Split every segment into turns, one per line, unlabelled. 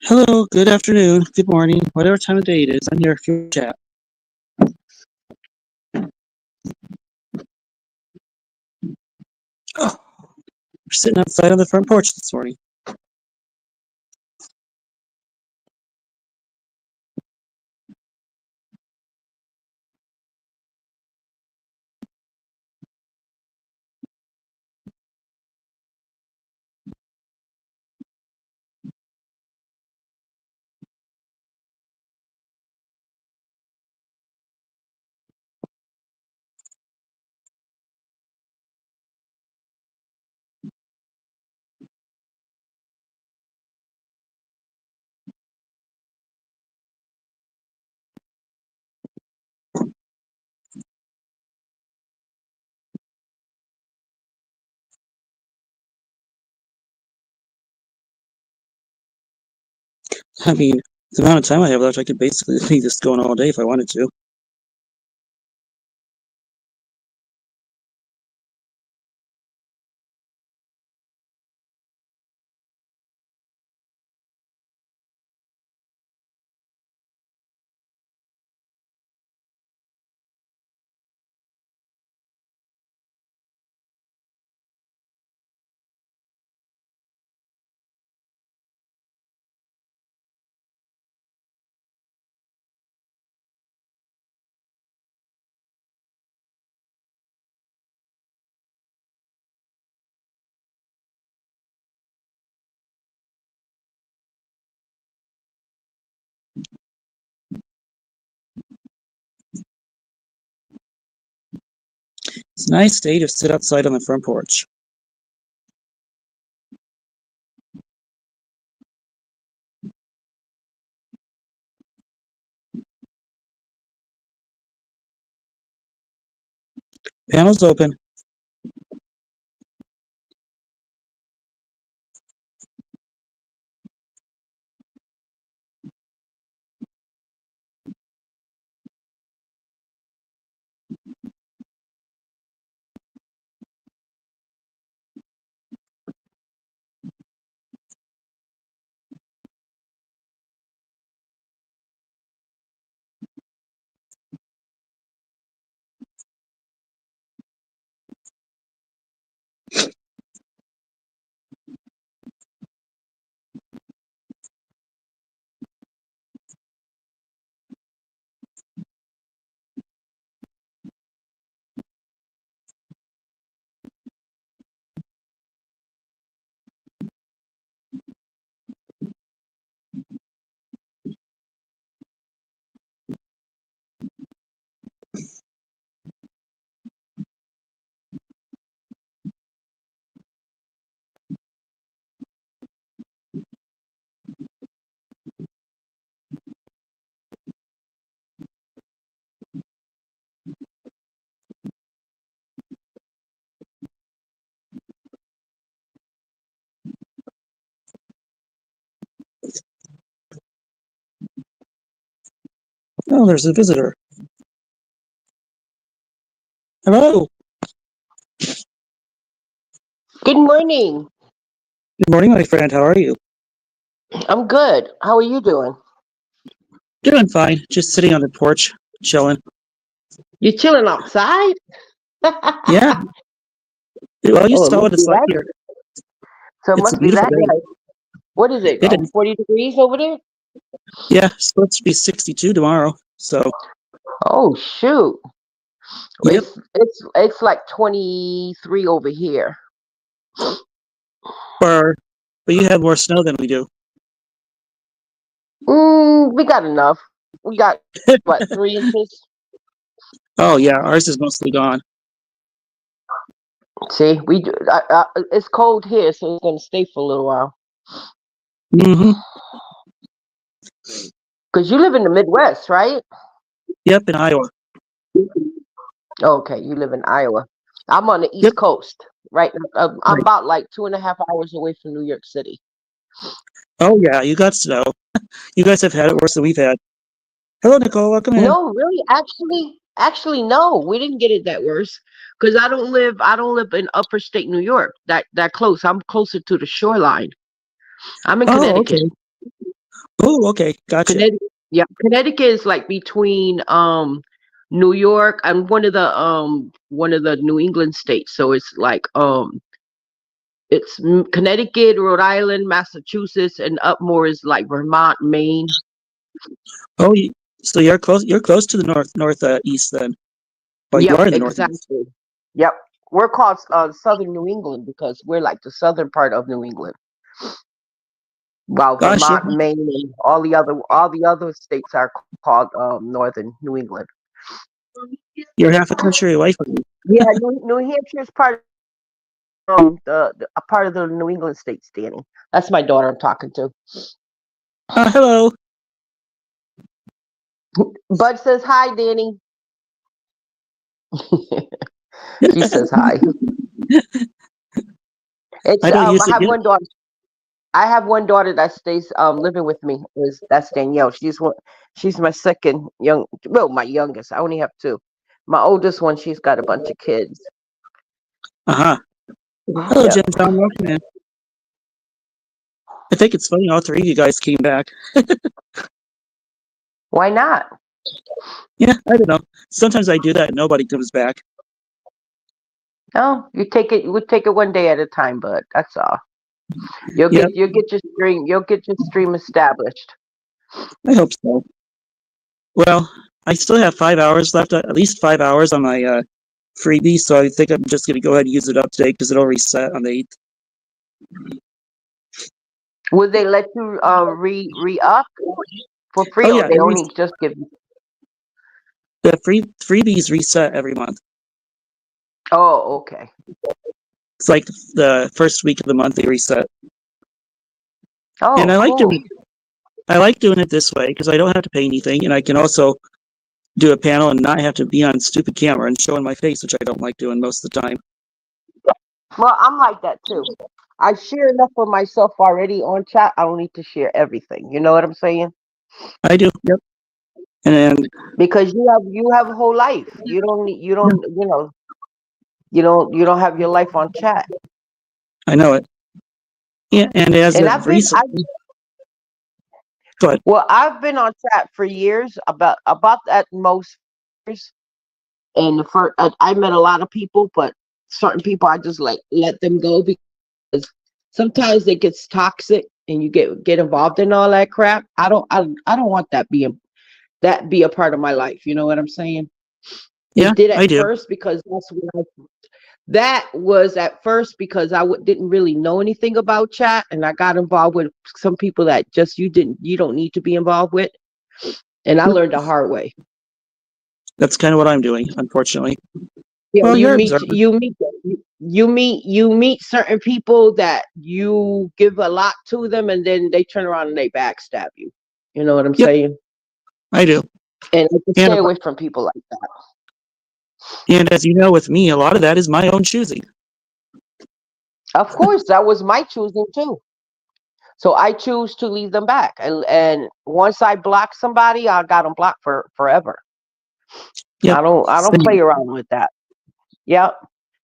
Hello, good afternoon, good morning, whatever time of day it is. I'm here for your chat. Oh, we're sitting outside on the front porch this morning. I mean, the amount of time I have left, I could basically leave this going all day if I wanted to. It's a nice day to sit outside on the front porch. Panel's open. Oh, there's a visitor. Hello.
Good morning.
Good morning, my friend. How are you?
I'm good. How are you doing?
Doing fine. Just sitting on the porch, chilling.
You chilling outside?
Yeah. Well, you
Oh, it
saw
must
what
be
it's like
that.
here.
So it
It's a
must be
beautiful
that
day.
nice. What is it?
It is.
40 degrees over there?
Yeah, it's supposed to be 62 tomorrow. So,
Oh shoot!
yep.
It's like 23 over here.
But you have more snow than we do.
We got enough. We got what 3 inches?
Oh yeah, ours is mostly gone.
See, we do. It's cold here, so it's gonna stay for a little while.
Mm-hmm.
Cause you live in the Midwest, right?
Yep, in Iowa.
Okay, you live in Iowa. I'm on the
Yep.
East Coast, right? I'm
Right.
about like 2.5 hours away from New York City.
Oh yeah, you got snow. You guys have had it worse than we've had. Hello, Nicole. Welcome in.
No, really, actually, no, we didn't get it that worse. Because I don't live in upper state New York, that close. I'm closer to the shoreline. I'm in
Oh,
Connecticut.
okay. Oh, okay, gotcha.
Connecticut, yeah, Connecticut is like between New York and one of the New England states. So it's like it's Connecticut, Rhode Island, Massachusetts, and up more is like Vermont, Maine.
Oh, so you're close. You're close to the northeast then. Well, you
Yep,
are in the northeast.
exactly. Yep, we're called Southern New England because we're like the southern part of New England. While
Gosh,
Vermont, Maine, and all the other states are called Northern New England.
you're half a country away from me.
Yeah, New Hampshire is part the a part of the New England states, Danny. That's my daughter I'm talking to.
Hello.
Bud says hi, Danny. She says hi. It's
I don't
I
use
have
it.
one daughter. I have one daughter that stays living with me. That's Danielle. She's my second my youngest. I only have two. My oldest one, she's got a bunch of kids.
Uh-huh. Hello,
Yeah.
Jim Tom. Welcome in. I think it's funny all three of you guys came back.
Why not?
Yeah, I don't know. Sometimes I do that and nobody comes back.
No, you take it. We take it one day at a time, Bud. That's all. You'll
Yep.
get your stream. You'll get your stream established.
I hope so. Well, I still have 5 hours left, at least 5 hours on my freebie, so I think I'm just going to go ahead and use it up today because it'll reset on the 8th.
Would they let you re up for free,
Oh,
or
yeah,
they only just give you?
the freebies reset every month.
Oh, okay.
It's like the first week of the month they reset.
Oh,
And I like
cool.
doing it this way because I don't have to pay anything, and I can also do a panel and not have to be on stupid camera and showing my face, which I don't like doing most of the time.
Well, I'm like that too. I share enough for myself already on chat. I don't need to share everything. You know what I'm saying?
I do. Yep. And then
Because you have a whole life. You don't have your life on chat.
I know it. Yeah, and as
And
of recently, go ahead.
well, I've been on chat for years, about at most years. And I met a lot of people, but certain people I just like let them go because sometimes it gets toxic and you get involved in all that crap. I don't want that be a part of my life. You know what I'm saying?
Yeah,
It did
I
at
do.
first because that was at first because didn't really know anything about chat, and I got involved with some people that just you don't need to be involved with, and I learned the hard way.
That's kind of what I'm doing, unfortunately.
Yeah,
Well,
you
you're
meet
observant.
you meet certain people that you give a lot to them, and then they turn around and they backstab you. You know what I'm
Yep,
saying?
I do.
And I can
And,
stay away from people like that.
and as you know, with me, a lot of that is my own choosing.
Of course, that was my choosing too. So I choose to leave them back, and once I block somebody, I got them blocked for forever.
Yep.
I don't play around with that. Yep.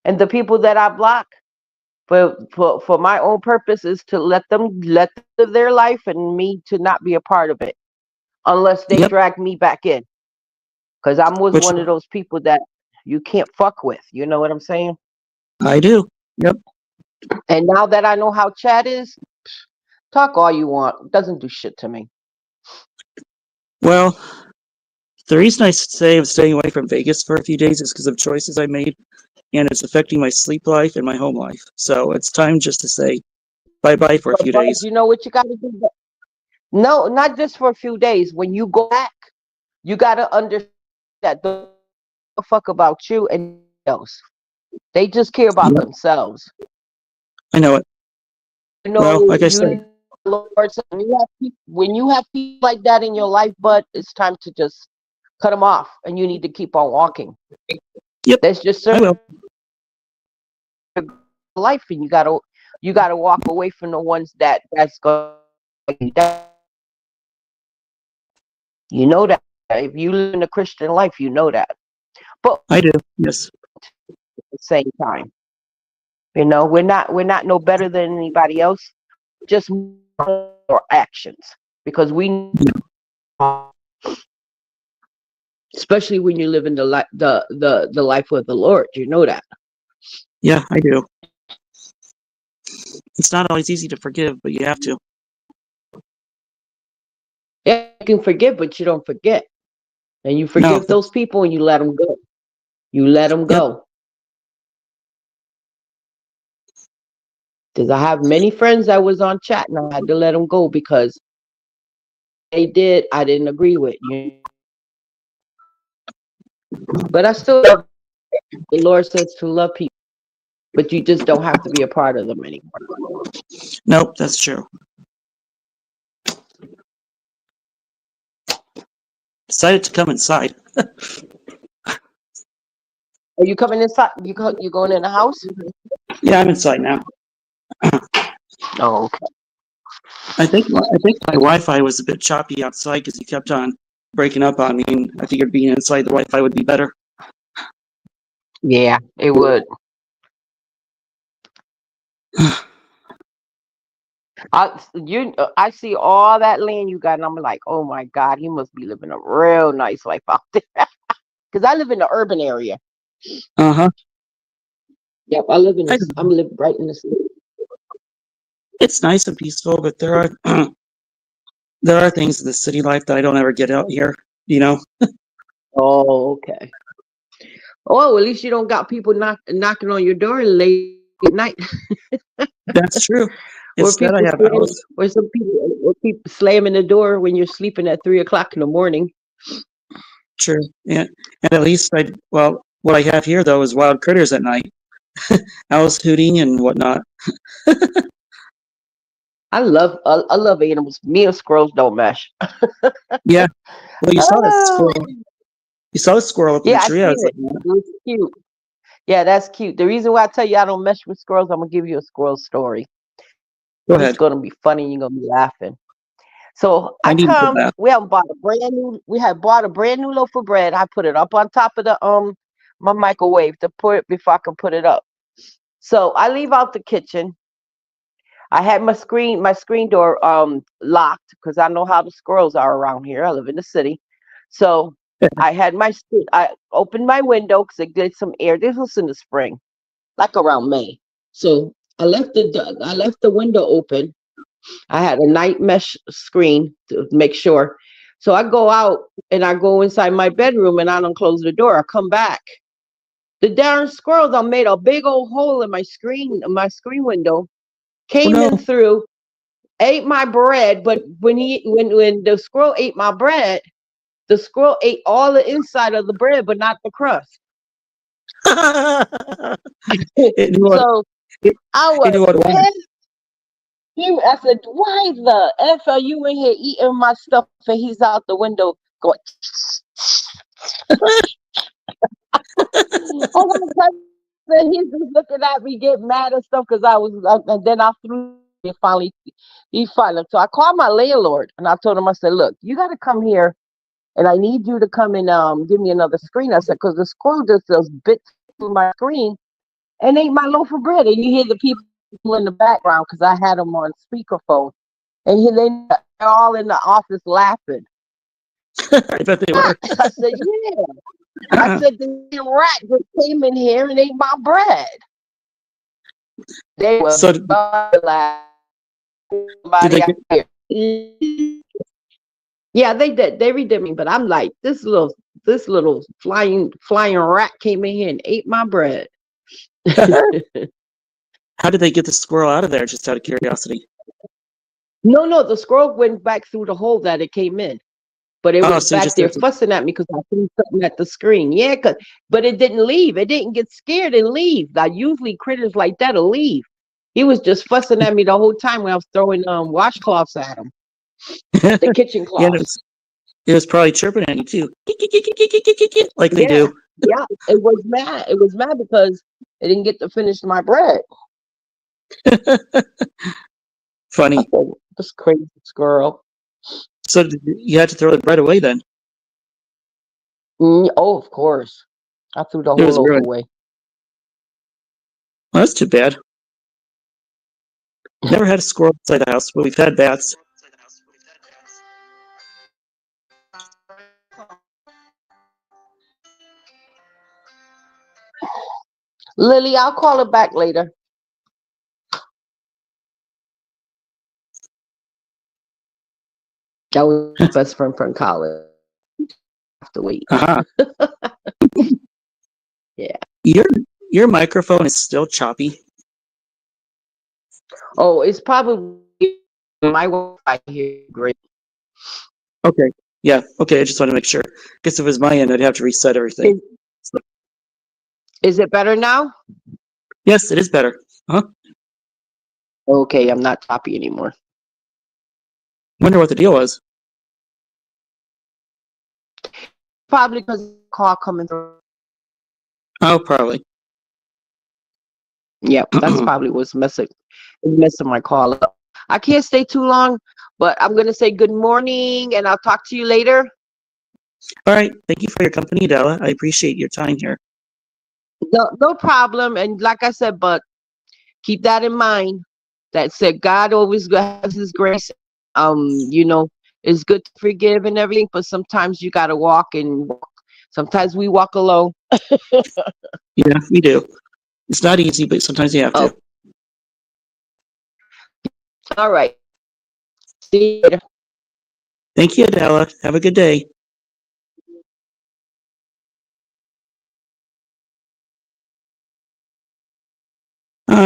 And the people that I block for my own purpose is to let them live their life and me to not be a part of it unless they
Yep.
drag me back in. Because I was
Which
one of those people that you can't fuck with. You know what I'm saying?
I do. Yep.
And now that I know how chat is, talk all you want. It doesn't do shit to me.
Well, the reason I say I'm staying away from Vegas for a few days is because of choices I made, and it's affecting my sleep life and my home life. So it's time just to say bye-bye for a few
But
days.
you know what you got to do? No, not just for a few days. When you go back, you got to understand that the fuck about you and else. They just care about
Yep.
themselves.
I know it.
You know,
Well, like I said,
Lord, when you have people like that in your life, but it's time to just cut them off, and you need to keep on walking.
Yep,
That's just
I will.
life, and you gotta walk away from the ones that's going to die. You know that if you live in a Christian life, you know that. But
I do. Yes.
at the same time, you know, we're not no better than anybody else. Just our actions. because especially when you live in the life of the Lord, you know that.
Yeah, I do. It's not always easy to forgive, but you have to.
Yeah, you can forgive, but you don't forget. And you forgive those people and you let them go. You let them go. Because I have many friends that was on chat and I had to let them go because they did, I didn't agree with you. But I still love, the Lord says to love people, but you just don't have to be a part of them anymore.
Nope, that's true. Decided to come inside.
Are you coming inside? You going in the house?
Yeah, I'm inside now.
Oh, okay.
I think my Wi-Fi was a bit choppy outside because you kept on breaking up on me, and I figured being inside the Wi-Fi would be better.
Yeah, it would. I see all that land you got, and I'm like, oh my God, he must be living a real nice life out there. Because I live in the urban area.
Uh-huh.
Yep, I'm living right in the city.
It's nice and peaceful, but there are there are things in the city life that I don't ever get out here, you know?
Oh, okay. Oh, at least you don't got people knocking on your door late at night.
That's true.
Or
Instead, I
people
have a house.
or people slamming the door when you're sleeping at 3 o'clock in the morning.
True. Yeah. And at least what I have here, though, is wild critters at night. Owls hooting and whatnot.
I love animals. Me and squirrels don't mesh.
Yeah. Well, you saw that
Oh,
squirrel. You saw the squirrel up in the
yeah, I
tree. I
seen
was
it.
like,
It was cute. Yeah, that's cute. The reason why I tell you I don't mesh with squirrels, I'm gonna give you a squirrel story.
go
It's
ahead.
gonna be funny. You're gonna be laughing. So
I need to put that.
we had bought a brand new loaf of bread. I put it up on top of the my microwave to put it before I can put it up. So I leave out the kitchen. I had my screen door locked because I know how the squirrels are around here. I live in the city. So I opened my window because it did some air. This was in the spring, like around May. So I left the window open. I had a night mesh screen to make sure. So I go out and I go inside my bedroom and I don't close the door. I come back. The darn squirrels I made a big old hole in my screen window,
Oh
came in
no.
through, ate my bread, but when the squirrel ate my bread, the squirrel ate all the inside of the bread, but not the crust.
It knew what
So
it,
I
it
was
knew what it wanted.
pissed. I said, "Why the f are you in here eating my stuff?" And he's out the window going. And he's just looking at me, get mad and stuff because I was. And then I threw. He finally. So I called my landlord and I told him. I said, "Look, you got to come here, and I need you to come and give me another screen." I said, "Because the squirrel just bit through my screen and ate my loaf of bread." And you hear the people in the background because I had them on speakerphone. And they're all in the office laughing.
I bet they were.
I said, yeah. I said, the rat just came in here and ate my bread. They were
So
laughing. Yeah, they did. They redid me, but I'm like, this little flying rat came in here and ate my bread.
how did they get the squirrel out of there? Just out of curiosity.
No, the squirrel went back through the hole that it came in. But it was
So
back there fussing at me because I threw something at the screen. Yeah, but it didn't leave. It didn't get scared and leave. Like usually critters like that'll leave. He was just fussing at me the whole time when I was throwing washcloths at him, the kitchen
Yeah,
cloths.
it was probably chirping at you too, like they do.
Yeah, it was mad. It was mad because it didn't get to finish my bread.
Funny.
This crazy squirrel.
So you had to throw the bread away then?
Oh, of course. I threw the whole loaf away.
Well, that's too bad. Never had a squirrel inside the house, but we've had bats.
Lily, I'll call her back later. That was my best friend from college. Have to wait.
Uh-huh.
Yeah.
Your your microphone is still choppy.
Oh, it's probably my Wi-Fi here. Great.
Okay. Yeah. Okay. I just want to make sure. Because if it was my end, I'd have to reset everything.
Is, is it better now?
Yes, it is better. Huh?
Okay, I'm not choppy anymore.
Wonder what the deal was.
Probably because call coming through.
Oh, probably.
Yep, that's
All
probably what's messing my call up. I can't stay too long, but I'm gonna say good morning, and I'll talk to you later.
right. Thank you for your company, Della. I appreciate your time here.
No, no problem. And like I said, but keep that in mind. That said, God always has His grace. You know, it's good to forgive and everything, but sometimes you gotta walk and walk. Sometimes we walk alone.
Yeah, we do. It's not easy, but sometimes you have
Oh,
to.
all right. See you later.
Thank you, Della. Have a good day.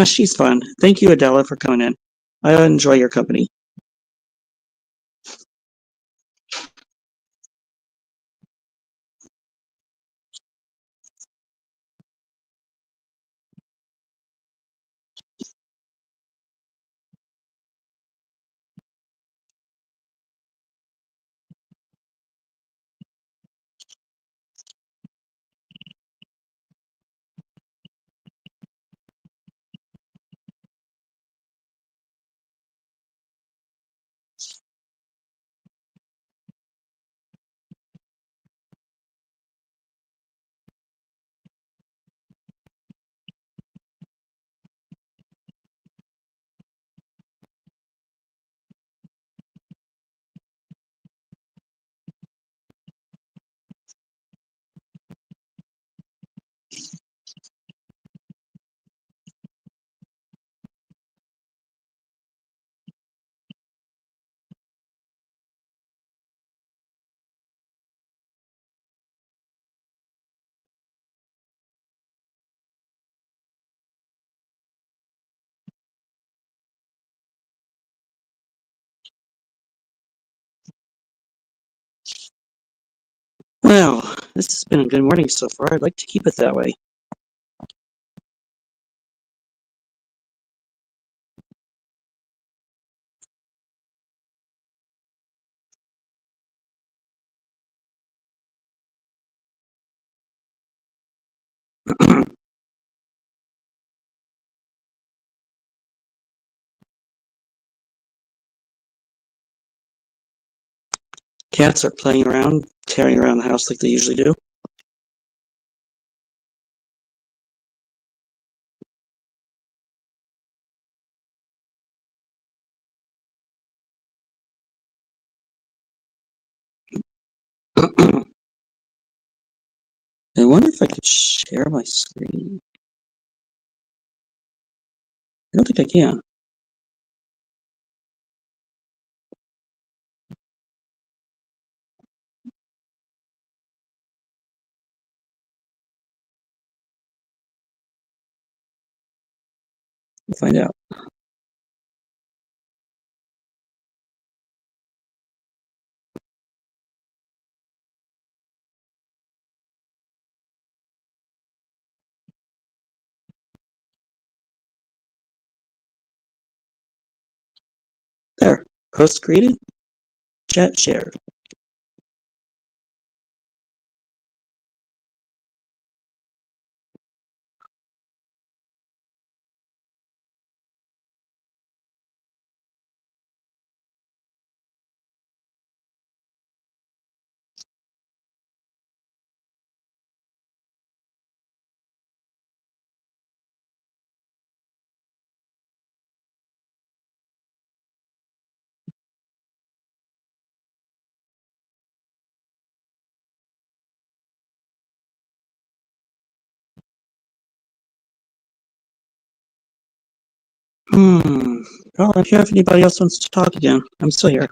She's fun. Thank you, Adela, for coming in. I enjoy your company. Well, this has been a good morning so far. I'd like to keep it that way. Cats are playing around, tearing around the house like they usually do. I wonder if I could share my screen. I don't think I can. We'll find out. There. Post created. Chat shared. Hmm. Well, I'm here if anybody else wants to talk again. I'm still here.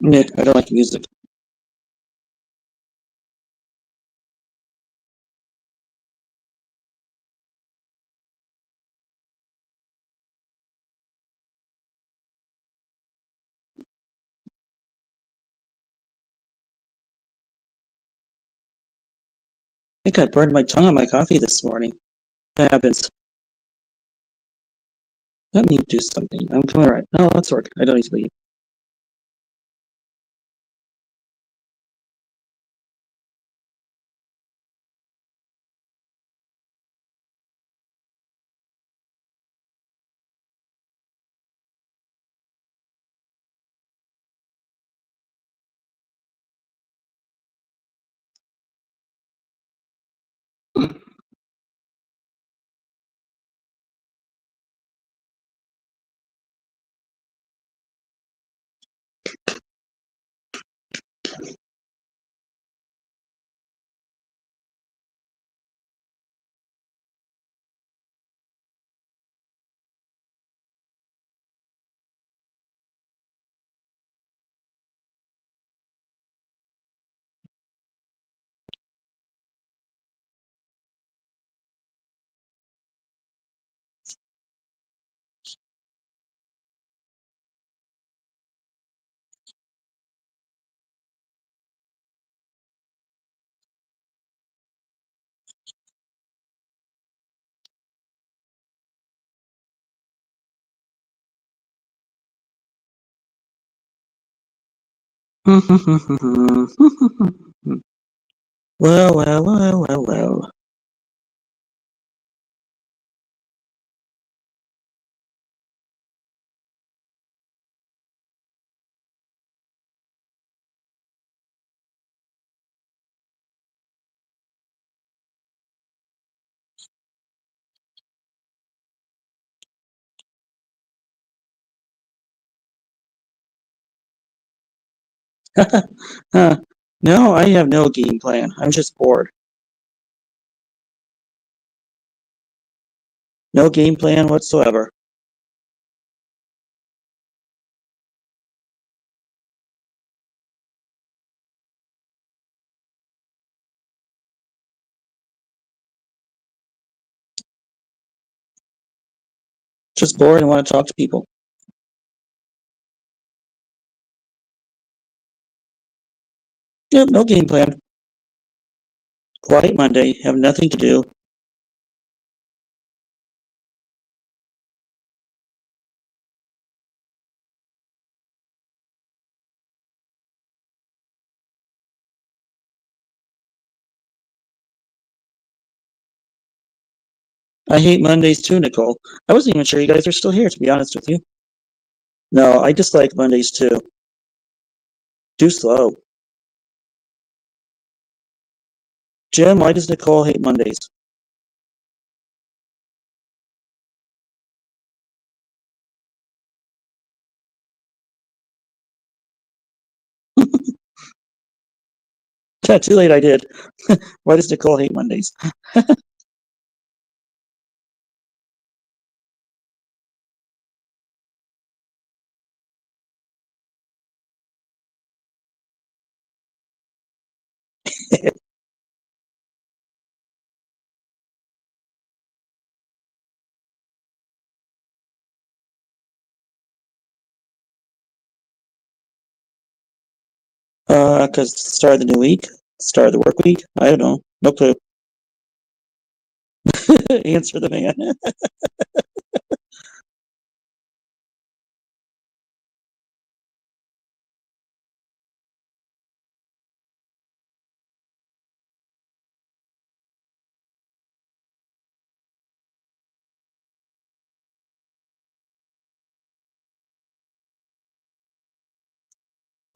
Yeah, I don't like music. I think I burned my tongue on my coffee this morning. That happens. Let me do something. I'm coming right. No, let's work. I don't need to leave. Well, well, well, well, well. Huh. No, I have no game plan. I'm just bored. No game plan whatsoever. Just bored and want to talk to people. Yep, no game plan. Quiet Monday. Have nothing to do. I hate Mondays too, Nicole. I wasn't even sure you guys are still here, to be honest with you. No, I dislike Mondays too. Too slow. Jim, why does Nicole hate Mondays? Yeah, too late, I did. Why does Nicole hate Mondays? Because it's the start of the new week, start of the work week. I don't know. No clue. Answer the man.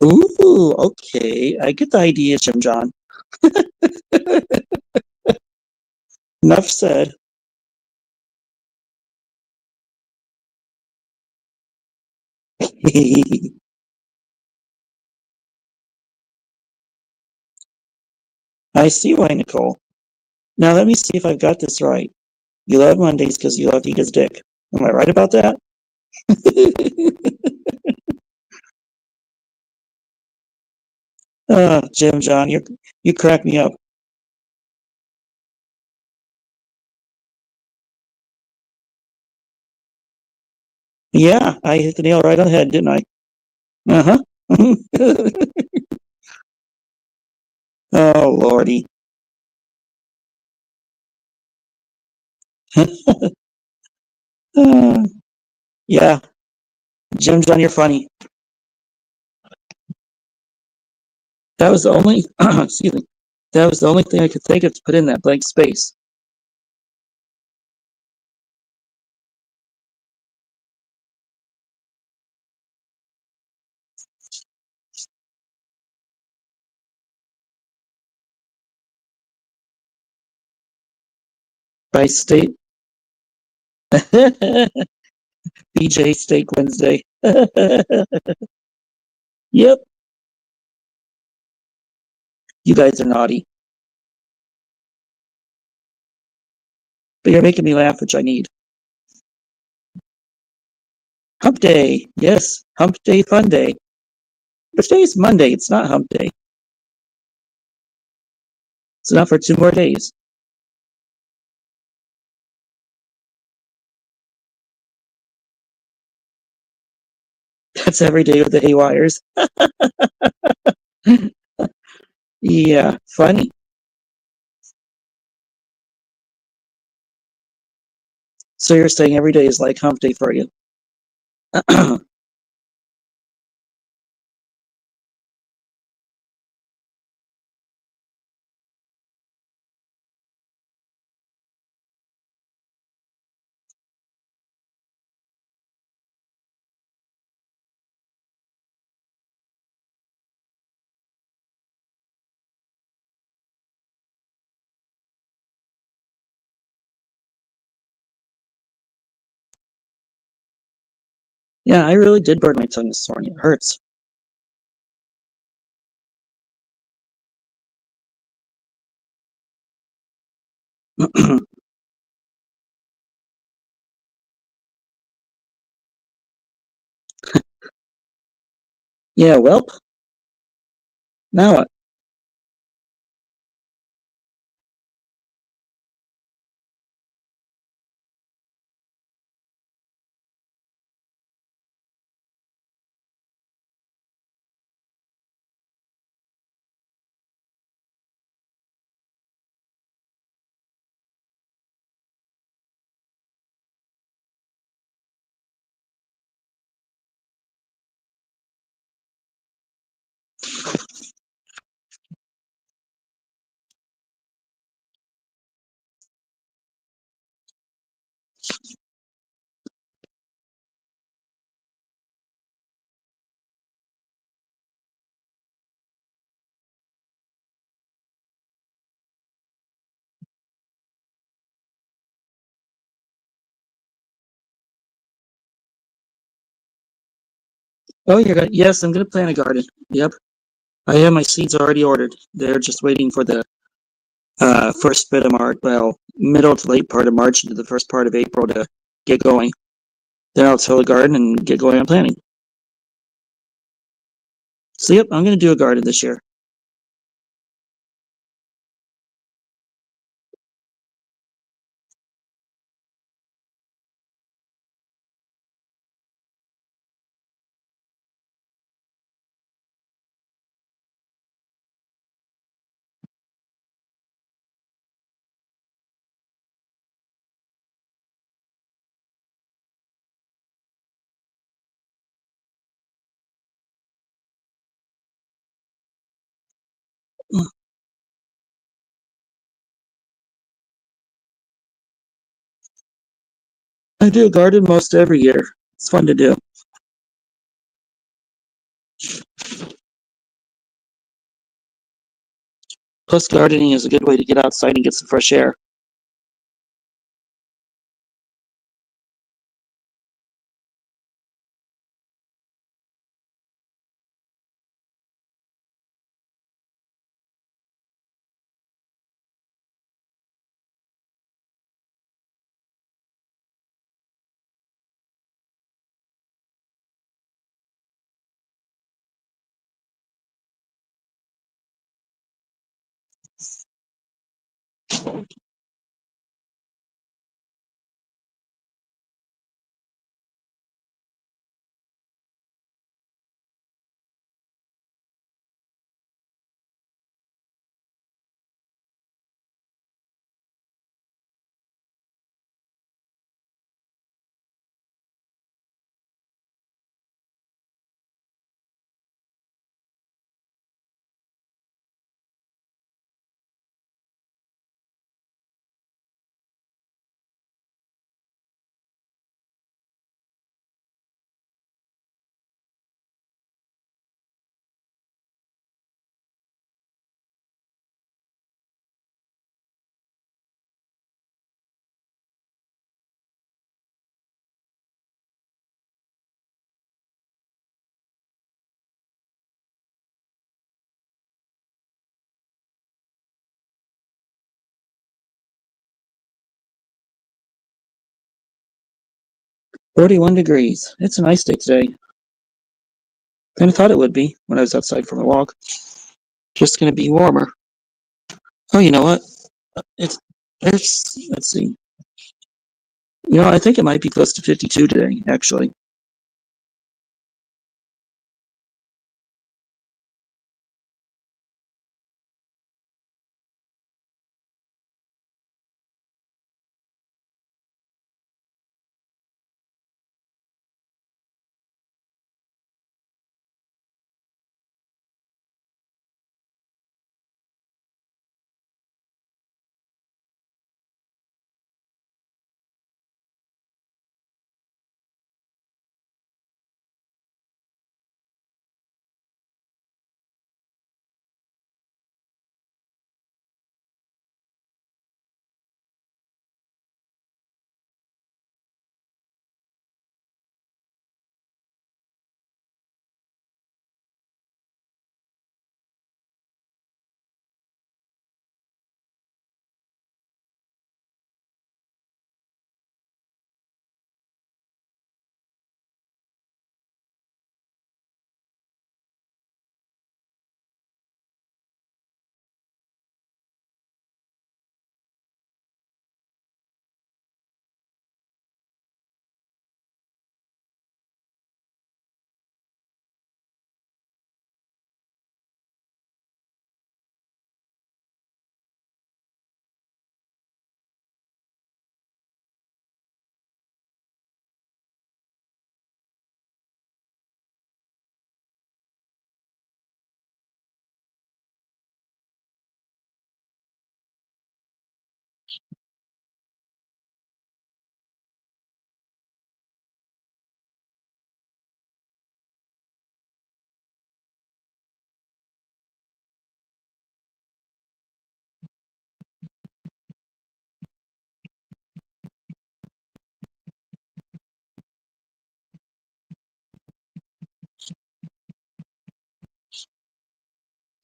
Ooh, okay. I get the idea, Jim John. Enough said. I see why, Nicole. Now let me see if I've got this right. You love Mondays because you love to eat his dick. Am I right about that? Jim John, you crack me up. Yeah, I hit the nail right on the head, didn't I? Uh-huh. Oh, Lordy. Uh, yeah, Jim John, you're funny. That was the only, excuse me, that was the only thing I could think of to put in that blank space. By state, BJ Steak Wednesday. Yep, you guys are naughty, but you're making me laugh, which I need. Hump day, yes, hump day, fun day. But today's Monday, it's not hump day. It's not for 2 more days. That's every day with the haywires. Yeah, funny. So you're saying every day is like hump day for you. Yeah, I really did burn my tongue this morning. It hurts. Yeah, well, now what? Oh, you're gonna, yes, I'm gonna plant a garden. Yep. I have my seeds already ordered. They're just waiting for the first bit of March, well, middle to late part of March into the first part of April to get going. Then I'll till the garden and get going on planting. So yep, I'm gonna do a garden this year. I do a garden most every year. It's fun to do. Plus, gardening is a good way to get outside and get some fresh air. "41 degrees. It's a nice day today. Kinda thought it would be when I was outside for my walk. Just gonna be warmer. Oh, you know what? Let's see. I think it might be close to 52 today, actually.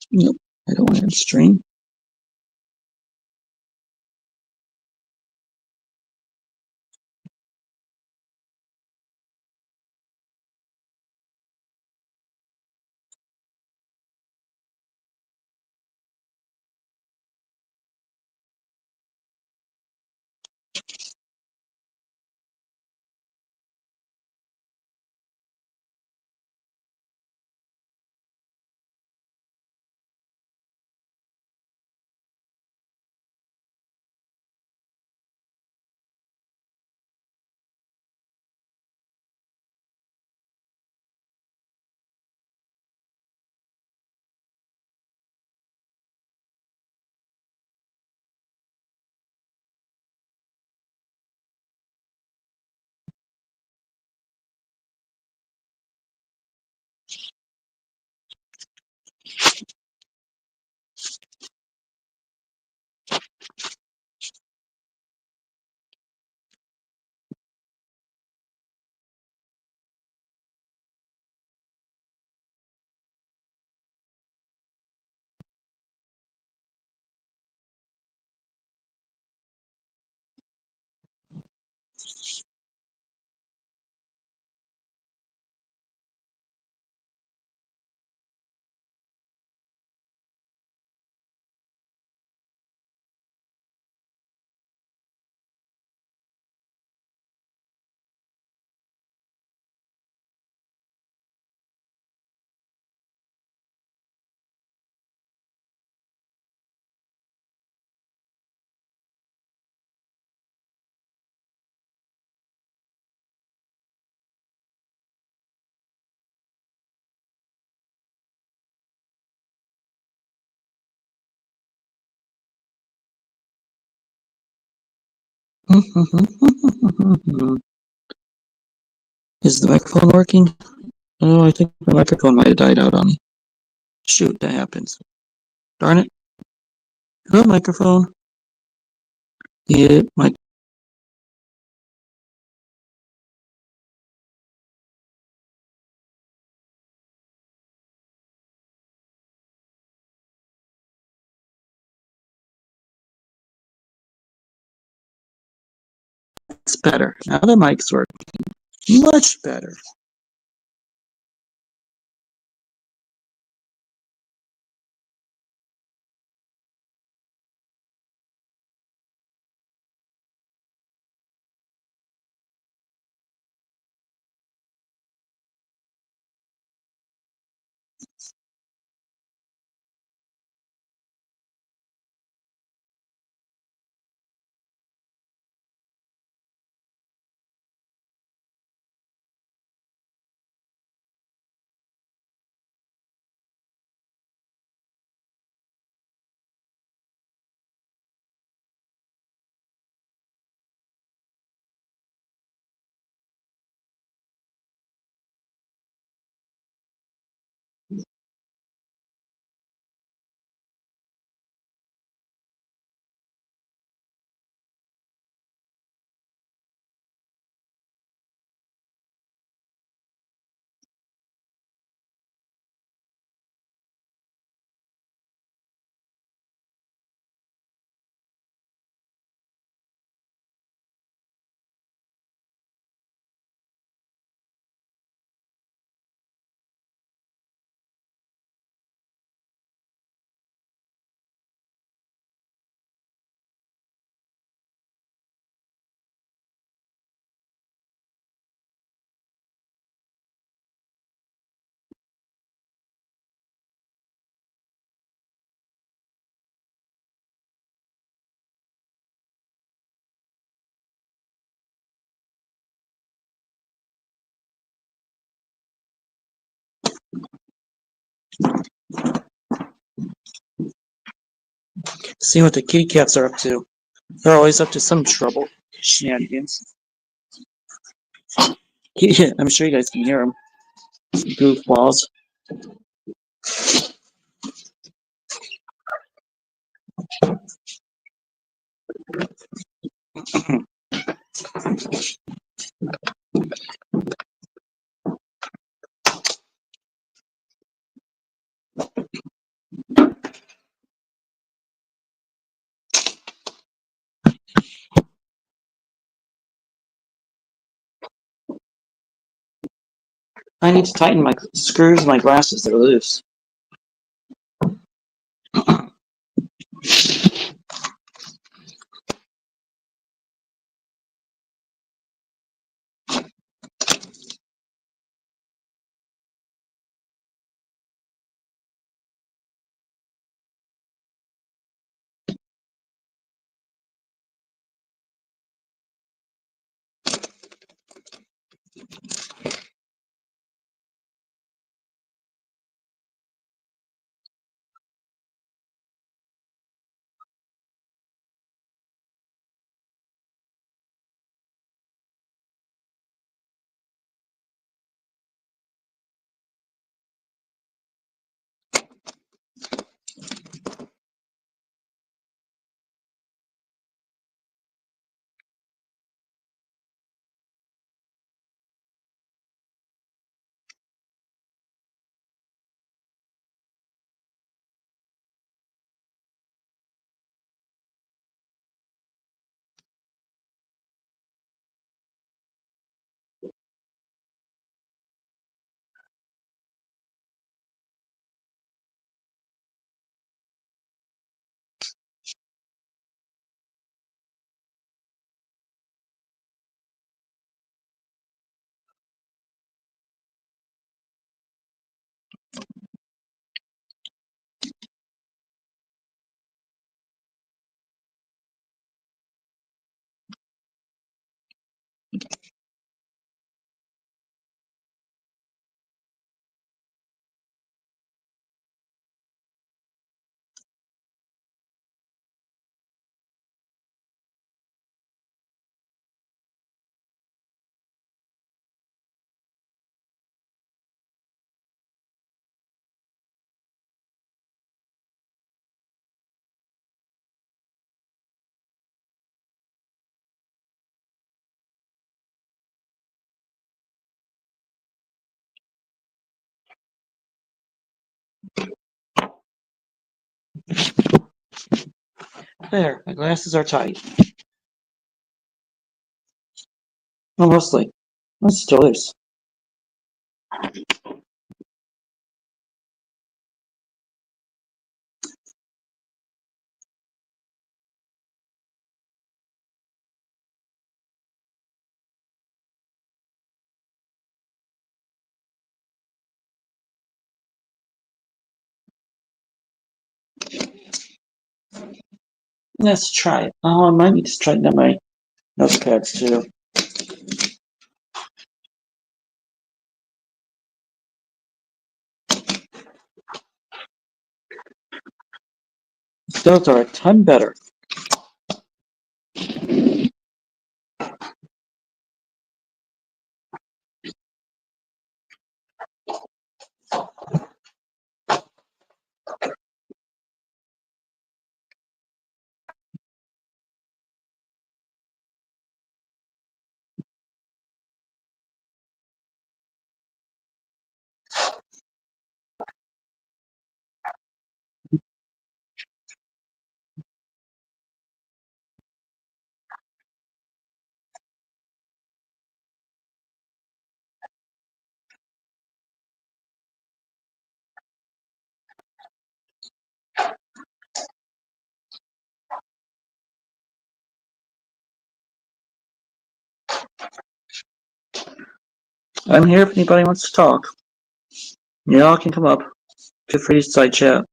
Nope, I don't want to stream. Is the microphone working? Oh, I think the microphone might have died out on me. Shoot, that happens. Darn it. Hello, microphone. Yeah, mic. It's better. Now the mic's working. Much better. See what the kitty cats are up to. They're always up to some trouble. Shenanigans. Yeah, I'm sure you guys can hear them. Goofballs. I need to tighten my screws in my glasses. They're loose. There, my glasses are tight. Well, mostly. Let's do this. Let's try it. Oh, I might need to straighten up my notepads too. Those are a ton better. I'm here if anybody wants to talk. Y'all can come up. Feel free to side chat.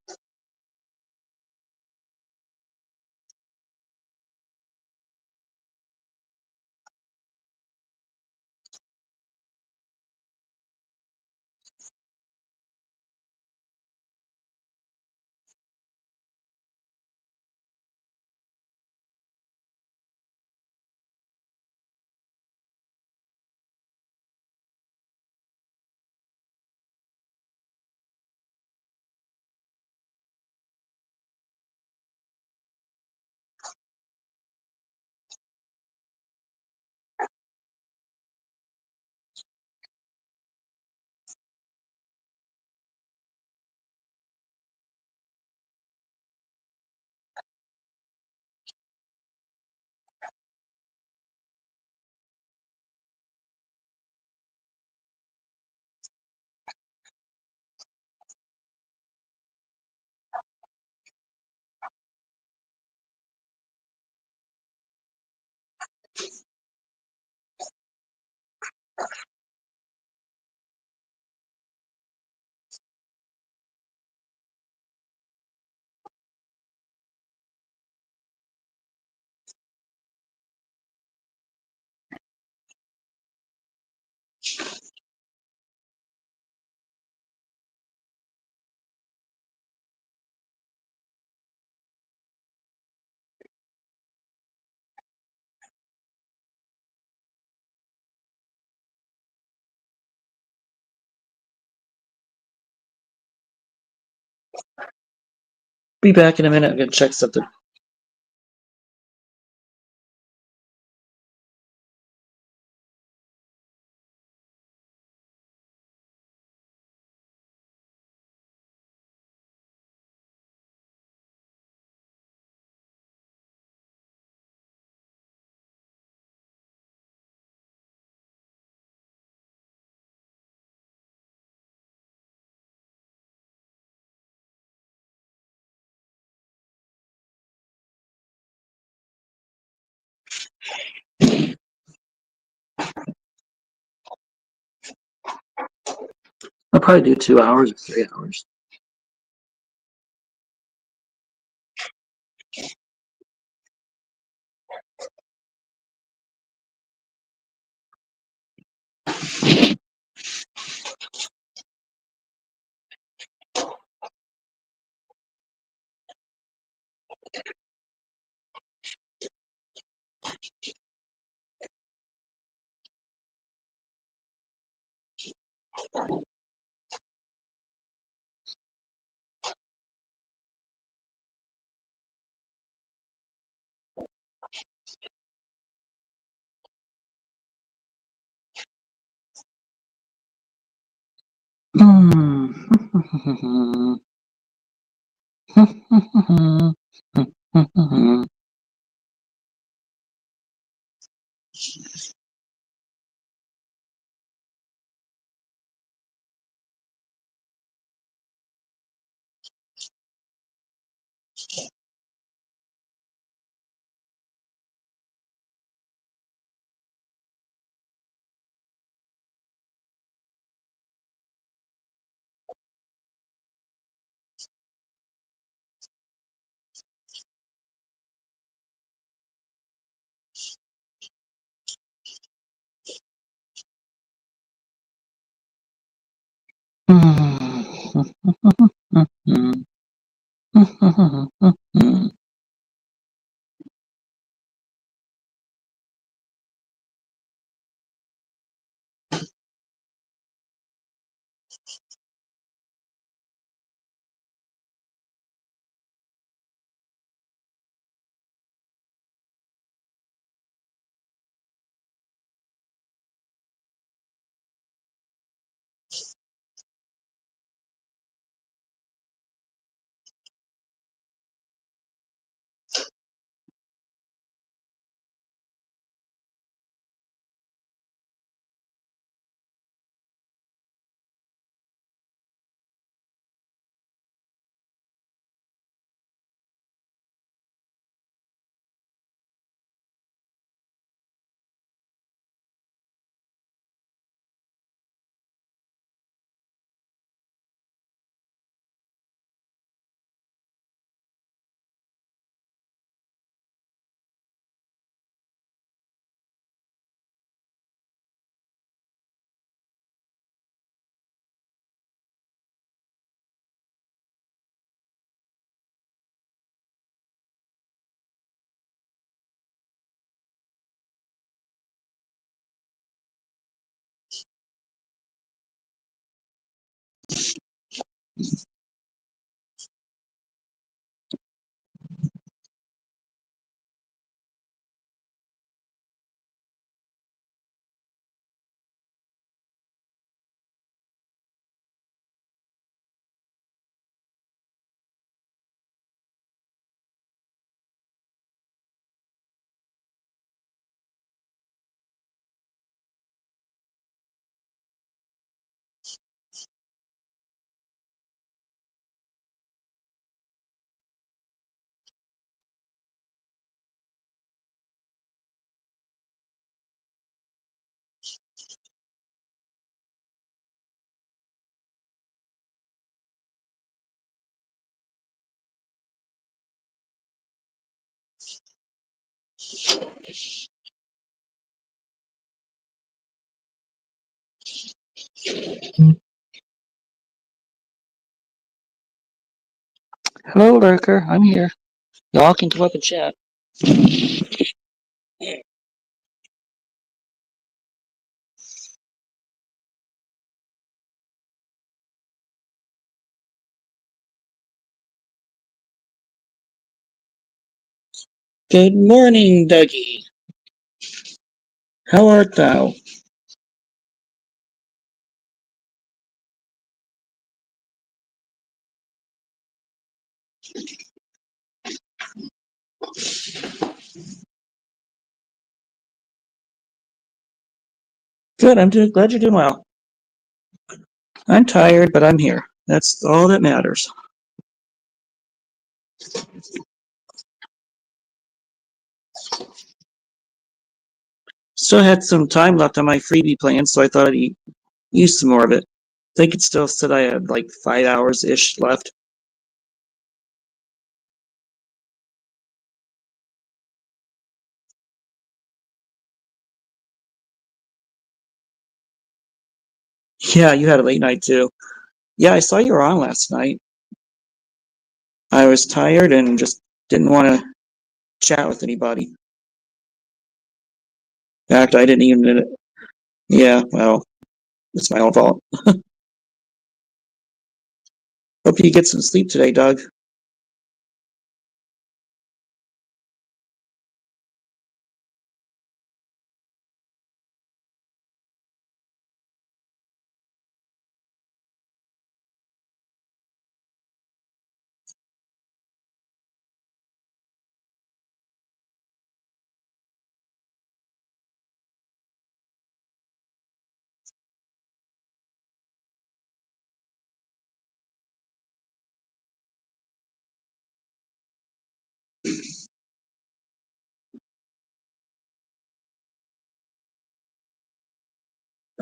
Be back in a minute. I'm gonna check something. I'll probably do 2 hours or 3 hours. Hello, Lurker. I'm here. Y'all can come up and chat. Good morning, Dougie. How art thou? Good. Glad you're doing well. I'm tired, but I'm here. That's all that matters. Still had some time left on my freebie plan, so I thought I'd use some more of it. I think it still said I had like 5 hours ish left. Yeah, you had a late night too. Yeah, I saw you were on last night. I was tired and just didn't want to chat with anybody. In fact, I didn't even. Yeah, well, it's my own fault. Hope you get some sleep today, Doug.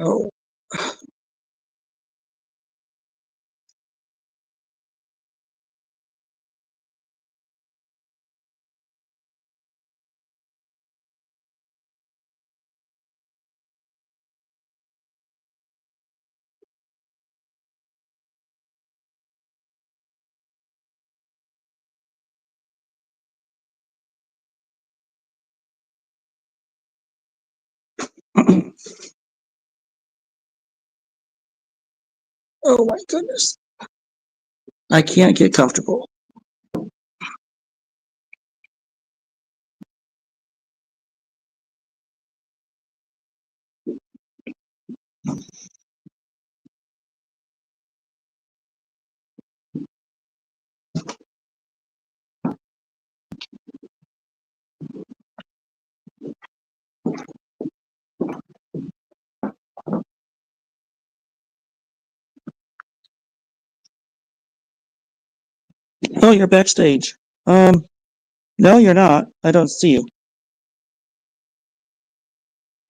Oh. Oh my goodness. I can't get comfortable. Oh, you're backstage. No, you're not. I don't see you.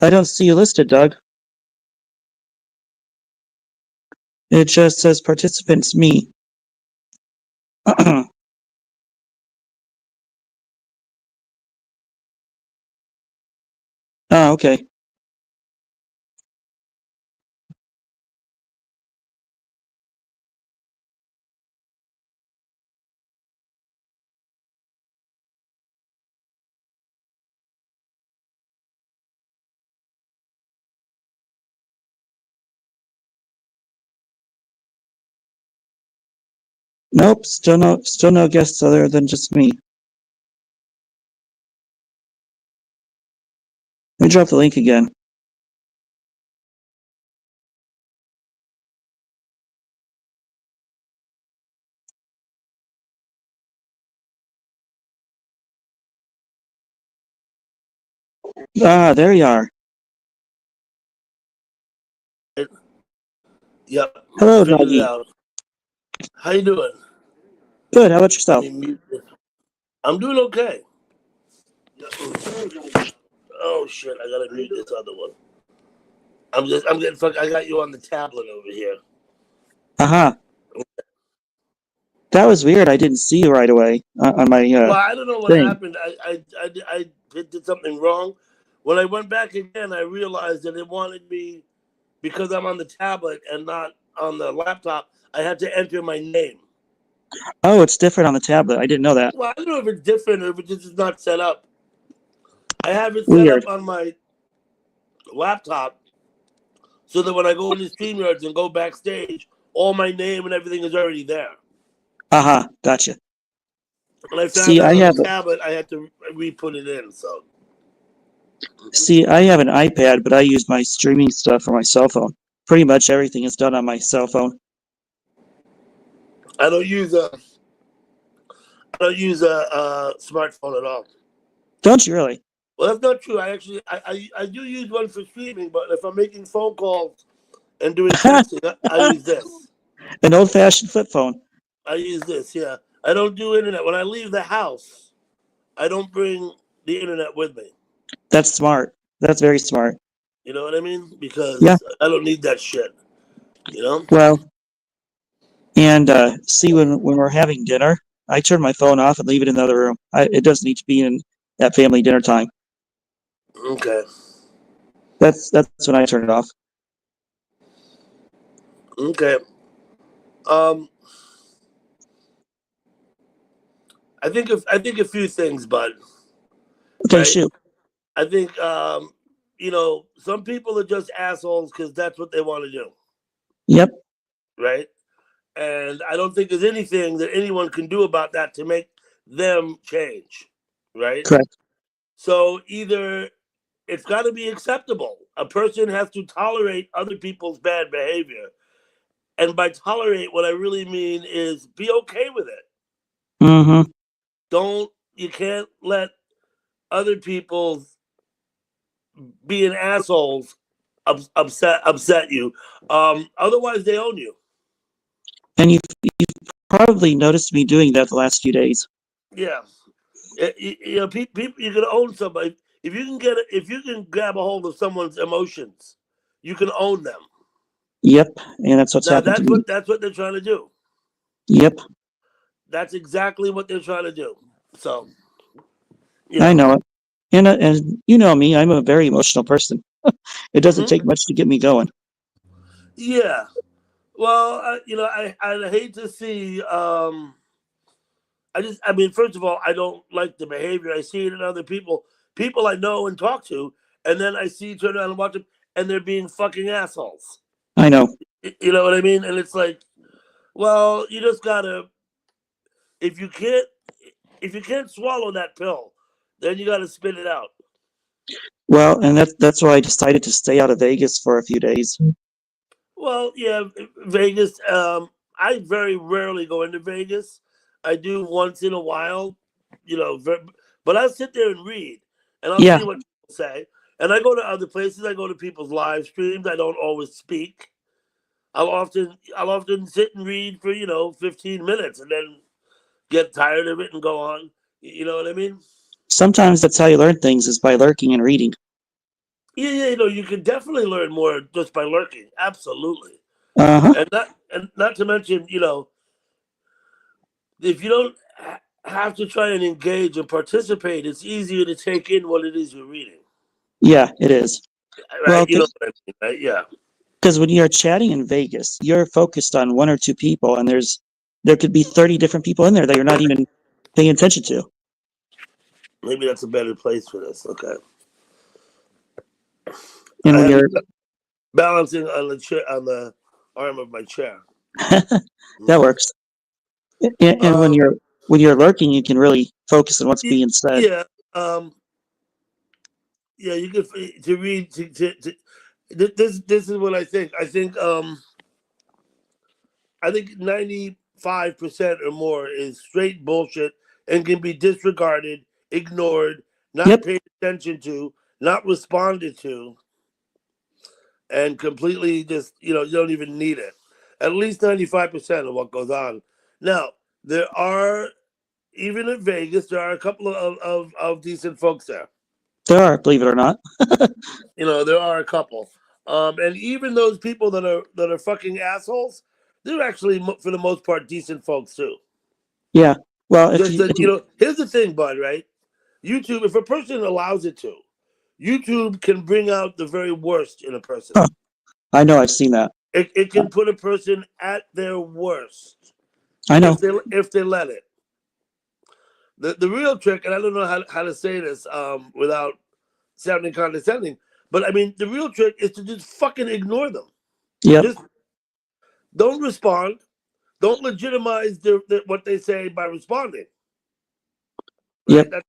I don't see you listed, Doug. It just says participants me. Oh, okay. Nope, still no guests other than just me. Let me drop the link again. Ah, there you are.
Yep.
Hello,
Figured it
Doggy.
out. How you doing?
Good. How about
Let
yourself?
me mute this. I'm doing okay. Oh shit! I gotta mute this other one. I'm getting fuck. I got you on the tablet over here.
Uh-huh. That was weird. I didn't see you right away on my
Well, I don't know what
thing.
happened. I did something wrong. When I went back again, I realized that it wanted me, because I'm on the tablet and not on the laptop, I had to enter my name.
Oh, it's different on the tablet. I didn't know that.
Well, I don't know if it's different or if it just is not set up. I have it set
Weird.
up on my laptop so that when I go into StreamYards and go backstage, all my name and everything is already there.
Uh-huh. Gotcha.
When I found
See,
out
I
on
have
the tablet, I had to re-put it in. So
I have an iPad, but I use my streaming stuff for my cell phone. Pretty much everything is done on my cell phone.
I don't use a smartphone at all.
Don't you really?
Well, that's not true. I do use one for streaming, but if I'm making phone calls and doing texting, I use this.
An old-fashioned flip phone.
I use this. Yeah, I don't do internet. When I leave the house, I don't bring the internet with me.
That's smart. That's very smart.
You know what I mean? Because
Yeah.
I don't need that shit. You know?
Well, and see, when we're having dinner, I turn my phone off and leave it in the other room. It doesn't need to be in at family dinner time.
Okay.
That's when I turn it off.
Okay. I think a few things, bud.
Okay,
Right?
shoot.
I think some people are just assholes because that's what they want to do.
Yep.
Right? And I don't think there's anything that anyone can do about that to make them change. Right?
Correct.
So either it's got to be acceptable. A person has to tolerate other people's bad behavior. And by tolerate, what I really mean is be okay with it.
Mm-hmm.
You can't let other people being assholes upset you. Otherwise, they own you.
And you've probably noticed me doing that the last few days.
Yeah, people, you can own somebody if you can grab a hold of someone's emotions. you can own them.
Yep, and that's what's
Now
happened to me.
that's what they're trying to do.
Yep,
That's exactly what they're trying to do. So,
I know it. And you know me, I'm a very emotional person. It doesn't
Mhm.
take much to get me going.
Yeah. Well, I hate to see. I mean, first of all, I don't like the behavior. I see it in other people I know and talk to, and then I see turn around and watch them, and they're being fucking assholes.
I know.
You know what I mean? And it's like, well, you just gotta if you can't if you can't swallow that pill, then you gotta spit it out.
Well, and that's why I decided to stay out of Vegas for a few days.
Well, yeah, Vegas. I very rarely go into Vegas. I do once in a while, but I'll sit there and read, and I'll
Yeah,
see what people say. And I go to other places. I go to people's live streams. I don't always speak. I'll often sit and read for 15 minutes, and then get tired of it and go on. You know what I mean?
sometimes that's how you learn things is by lurking and reading.
Yeah, you can definitely learn more just by lurking. Absolutely.
Uh-huh.
And not to mention, if you don't have to try and engage and participate, it's easier to take in what it is you're reading.
Yeah, it is.
Right?
Well,
You know what I mean, right? Yeah.
because when you're chatting in Vegas, you're focused on one or two people, and there could be 30 different people in there that you're not even paying attention to.
Maybe that's a better place for this. Okay.
And
I
when
have
you're
it balancing on the chair, on the arm of my chair.
that works. And
Um,
when you're lurking, you can really focus on what's being said.
yeah. Yeah, you can to read this is what I think. I think 95% or more is straight bullshit and can be disregarded, ignored, not
Yep.
paid attention to, not responded to, and completely just, you don't even need it. At least 95% of what goes on. Now, there are, even in Vegas, there are a couple of decent folks there.
There are, believe it or not.
There are a couple. And even those people that are fucking assholes, they're actually, for the most part, decent folks too.
Yeah. Well,
Just that, here's the thing, bud, right? YouTube, if a person allows it to, YouTube can bring out the very worst in a person.
Huh. I know, I've seen that.
It can put a person at their worst.
I know.
If they let it. The real trick, and I don't know how to say this without sounding condescending, but I mean, the real trick is to just fucking ignore them.
Yep.
Just don't respond. Don't legitimize what they say by responding. Right?
Yep.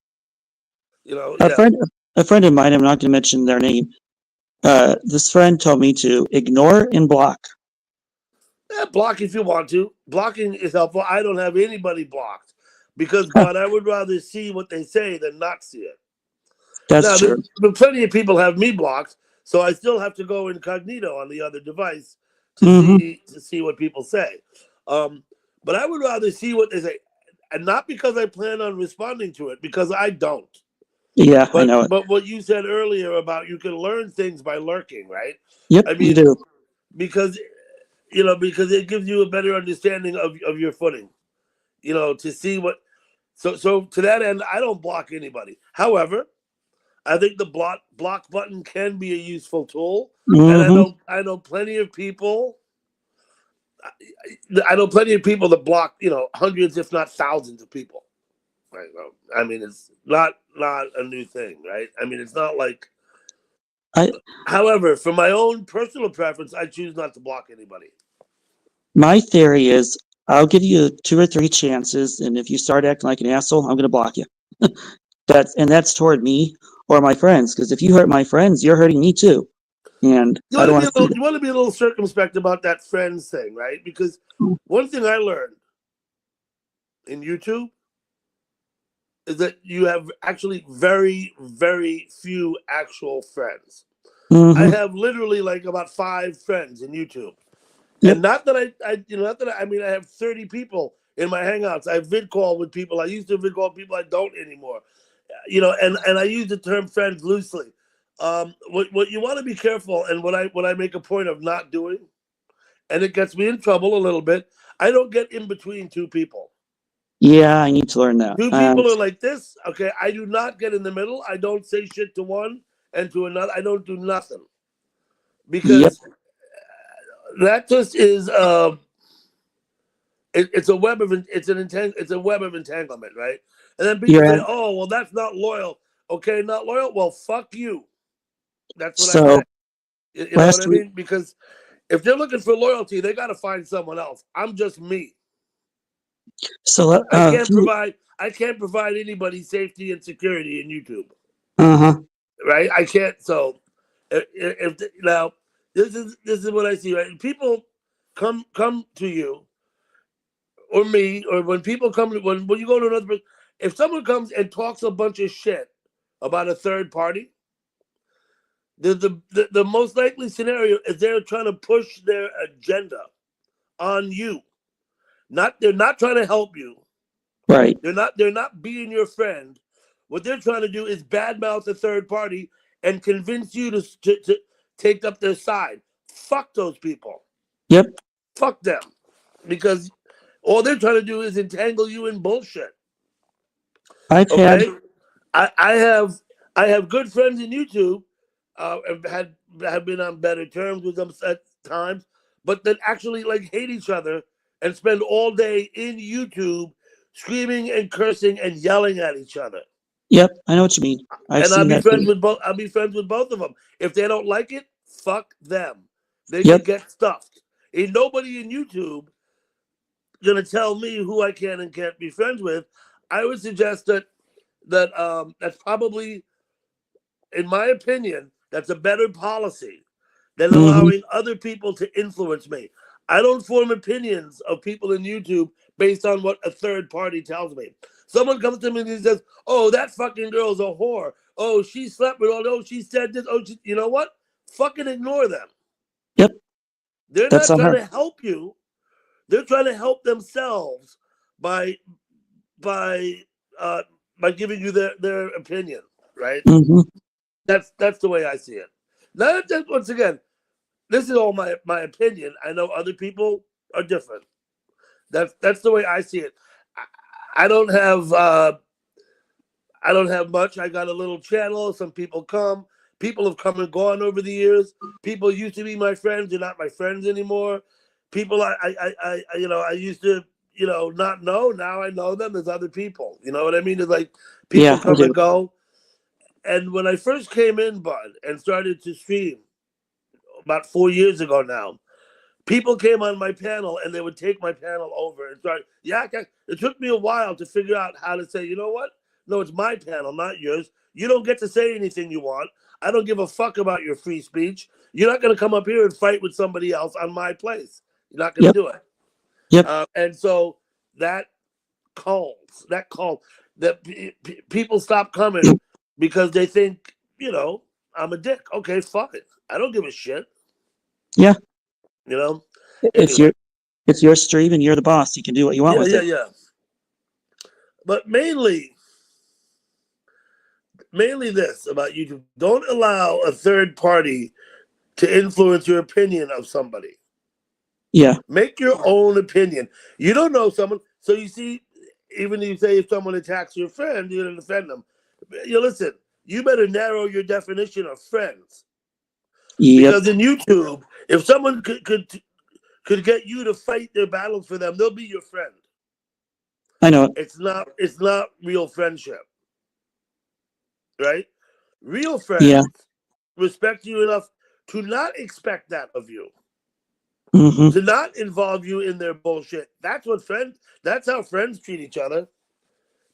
Yeah.
A friend of mine, I'm not going to mention their name. This friend told me to ignore and block.
Block if you want to. Blocking is helpful. I don't have anybody blocked because, but I would rather see what they say than not see it.
That's true.
But plenty of people have me blocked, so I still have to go incognito on the other device to see what people say. But I would rather see what they say, and not because I plan on responding to it, because I don't.
Yeah, I know it.
But what you said earlier about you can learn things by lurking, right?
Yep,
I mean,
you do.
because it gives you a better understanding of your footing. To see what. So to that end, I don't block anybody. However, I think the block button can be a useful tool, and I know plenty of people. I know plenty of people that block, hundreds, if not thousands, of people. Right? I mean, it's not a new thing, right? I mean, it's not like. However, for my own personal preference, I choose not to block anybody.
My theory is I'll give you 2 or 3 chances, and if you start acting like an asshole, I'm going to block you. That's toward me or my friends, because if you hurt my friends, you're hurting me too. And
you
I don't want
you want to be a little circumspect about that friends thing, right? Because one thing I learned in YouTube is that you have actually very, very few actual friends. I have literally like about 5 friends in YouTube.
Yep.
And not that I have 30 people in my Hangouts. I vid call with people. I used to vid call people I don't anymore. And I use the term friends loosely. What you want to be careful, and what I make a point of not doing, and it gets me in trouble a little bit. I don't get in between two people.
Yeah, I need to learn that.
Two people are like this. Okay, I do not get in the middle. I don't say shit to one and to another. I don't do nothing because that just is it's a web of it's a web of entanglement, right? And then people say, "Oh, well, that's not loyal." Okay, not loyal. Well, fuck you. That's what I say. You know what I mean? Because if they're looking for loyalty, they got to find someone else. I'm just me.
So
I can't provide anybody safety and security in YouTube. Right? I can't. So if now this is what I see. Right? People come to you or me, or when people come when you go to another person, if someone comes and talks a bunch of shit about a third party, the most likely scenario is they're trying to push their agenda on you. They're not trying to help you.
Right.
They're not being your friend. What they're trying to do is badmouth a third party and convince you to take up their side. Fuck those people.
Yep.
Fuck them. Because all they're trying to do is entangle you in bullshit. I have good friends in YouTube. Have been on better terms with them at times, but that actually like hate each other and spend all day in YouTube screaming and cursing and yelling at each other.
Yep, I know what you mean.
I'll be friends with both of them. If they don't like it, fuck them. They can get stuffed. Ain't nobody in YouTube gonna tell me who I can and can't be friends with. I would suggest that that's probably, in my opinion, that's a better policy than allowing other people to influence me. I don't form opinions of people in YouTube based on what a third party tells me. Someone comes to me and he says, "Oh, that fucking girl's a whore. Oh, she slept with all. Oh, she said this. Oh, you know what? Fucking ignore them."
Yep.
They're not trying to help you. They're trying to help themselves by giving you their opinion, right? That's the way I see it. Now, once again, this is all my opinion. I know other people are different. That's the way I see it. I don't have much. I got a little channel. Some people come. People have come and gone over the years. People used to be my friends. They're not my friends anymore. People I used to not know. Now I know them as other people. You know what I mean? It's like people come and go. And when I first came in, Bud, and started to stream about 4 years ago now, people came on my panel and they would take my panel over and start yakking. It took me a while to figure out how to say, you know what? No, it's my panel, not yours. You don't get to say anything you want. I don't give a fuck about your free speech. You're not going to come up here and fight with somebody else on my place. You're not going to do it.
Yep.
And so that people stop coming because they think, I'm a dick. Okay, fuck it. I don't give a shit.
Yeah.
Anyway.
It's your stream and you're the boss. You can do what you want with it.
Yeah. But mainly this about YouTube. Don't allow a third party to influence your opinion of somebody.
Yeah.
Make your own opinion. You don't know someone. So you see, even if you say if someone attacks your friend, you're going to defend them. Listen, you better narrow your definition of friends.
Yep.
Because in YouTube, if someone could get you to fight their battles for them, they'll be your friend.
I know.
It's not real friendship. Right? Real friends respect you enough to not expect that of you. To not involve you in their bullshit. That's how friends treat each other.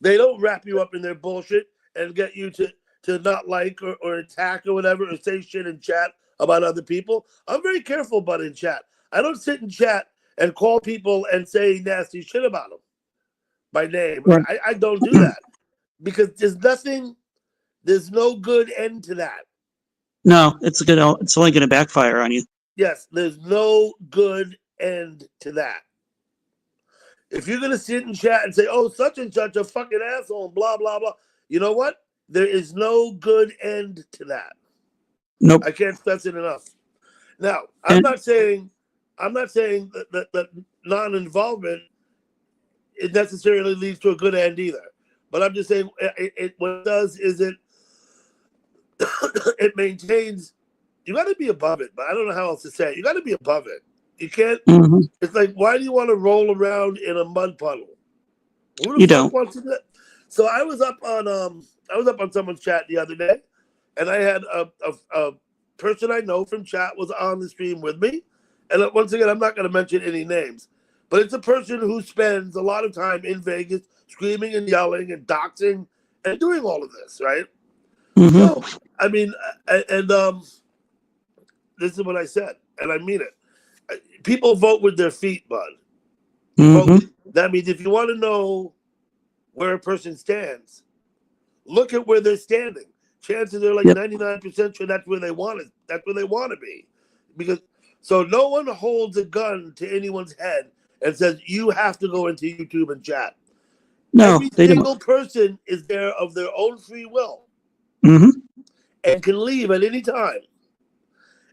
They don't wrap you up in their bullshit and get you to not like or attack or whatever, or say shit in chat about other people. I'm very careful, but in chat. I don't sit in chat and call people and say nasty shit about them by name.
Right.
I don't do that because there's no good end to that.
No, it's only going to backfire on you.
Yes, there's no good end to that. If you're going to sit in chat and say, "Oh, such and such a fucking asshole," blah, blah, blah, you know what? There is no good end to that.
Nope.
I can't stress it enough. Now, I'm
And-
not saying that non-involvement it necessarily leads to a good end either. But I'm just saying what it does is it maintains. You got to be above it, but I don't know how else to say it. You got to be above it. You can't.
Mhm.
It's like, why do you want to roll around in a mud puddle? Who the
You
fuck
don't.
wants to do that? So I was up on someone's chat the other day, and I had a person I know from chat was on the stream with me. And once again, I'm not going to mention any names, but it's a person who spends a lot of time in Vegas screaming and yelling and doxing and doing all of this, right?
Mhm.
So, I mean, and this is what I said, and I mean it. People vote with their feet, bud.
Mhm.
That means if you want to know where a person stands, look at where they're standing. Chances are like
Yep.
99% sure that's where they want it. That's where they want to be. Because so no one holds a gun to anyone's head and says you have to go into YouTube and chat.
No,
Every
they
single
don't.
person is there of their own free will
Mhm.
and can leave at any time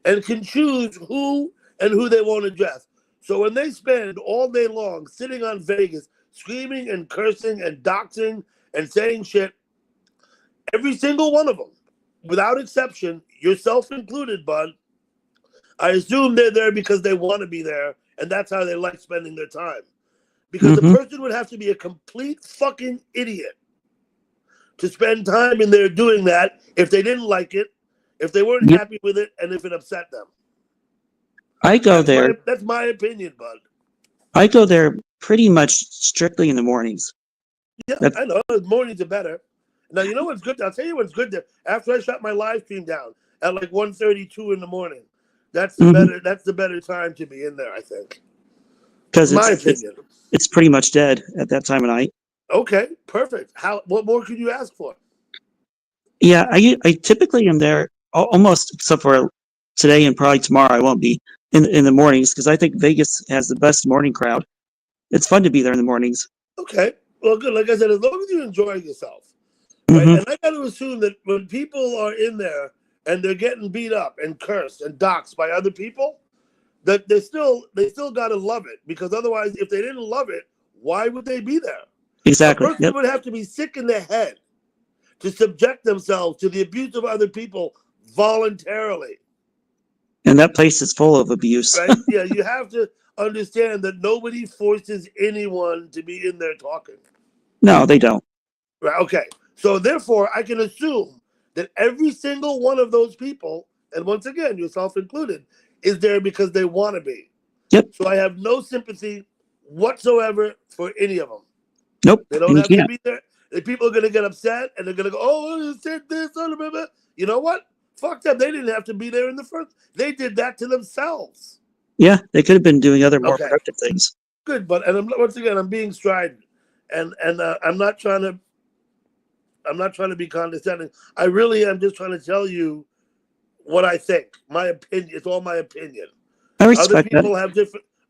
and can choose who and who they won't address. So when they spend all day long sitting on Vegas, screaming and cursing and doxing and saying shit, every single one of them, without exception, yourself included, bud, I assume they're there because they want to be there, and that's how they like spending their time. Because the person would have to be a complete fucking idiot to spend time in there doing that if they didn't like it, if they weren't
Yep.
happy with it, and if it upset them.
I go there.
That's my opinion, bud.
I go there pretty much strictly in the mornings.
Yeah,
That's-
I know. Mornings are better. Now, you know what's good? I'll tell you what's good there. After I shut my live stream down at like 1:32 in the morning, that's the
Mhm.
better time to be in there, I think.
Because
My
it's
opinion.
it's pretty much dead at that time of night.
Okay, perfect. What more could you ask for?
Yeah, I typically am there almost, except for today and probably tomorrow. I won't be in the mornings because I think Vegas has the best morning crowd. It's fun to be there in the mornings.
Okay. Well, good. Like I said, as long as you enjoy yourself. Right?
Mhm.
And I got to assume that when people are in there and they're getting beat up and cursed and doxxed by other people, that they still got to love it, because otherwise, if they didn't love it, why would they be there?
Exactly.
A person
Yep.
would have to be sick in their head to subject themselves to the abuse of other people voluntarily,
And that place is full of abuse.
right? Yeah, you have to understand that nobody forces anyone to be in there talking.
No, they don't.
Right? Okay. So therefore, I can assume that every single one of those people, and once again, yourself included, is there because they want to be.
Yep.
So I have no sympathy whatsoever for any of them.
Nope.
They don't
And you
have to
can't.
be there. The people are going to get upset and they're going to go, oh, you said this. You know what? Fuck them. They didn't have to be there in the first. They did that to themselves.
Yeah, they could have been doing other more
Okay.
productive things.
Good, but once again, I'm being strident, and I'm not trying to be condescending. I really am just trying to tell you what I think. My opinion. It's all my opinion.
I respect that.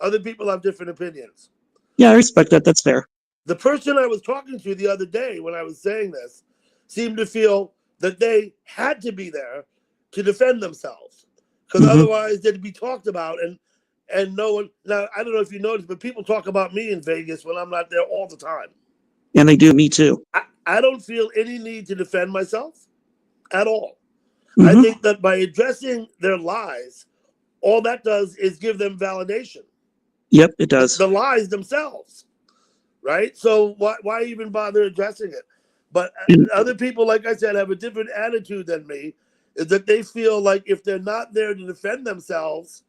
Other people have different opinions.
Yeah, I respect that. That's fair.
The person I was talking to the other day when I was saying this seemed to feel that they had to be there to defend themselves, because
Mhm.
otherwise they'd be talked about, and no one. Now, I don't know if you noticed, but people talk about me in Vegas when I'm not there all the time.
And they do me too.
I don't feel any need to defend myself at all.
Mhm.
I think that by addressing their lies, all that does is give them validation.
Yep, it does.
The lies themselves, right? So why even bother addressing it? But
And-
other people, like I said, have a different attitude than me, is that they feel like if they're not there to defend themselves,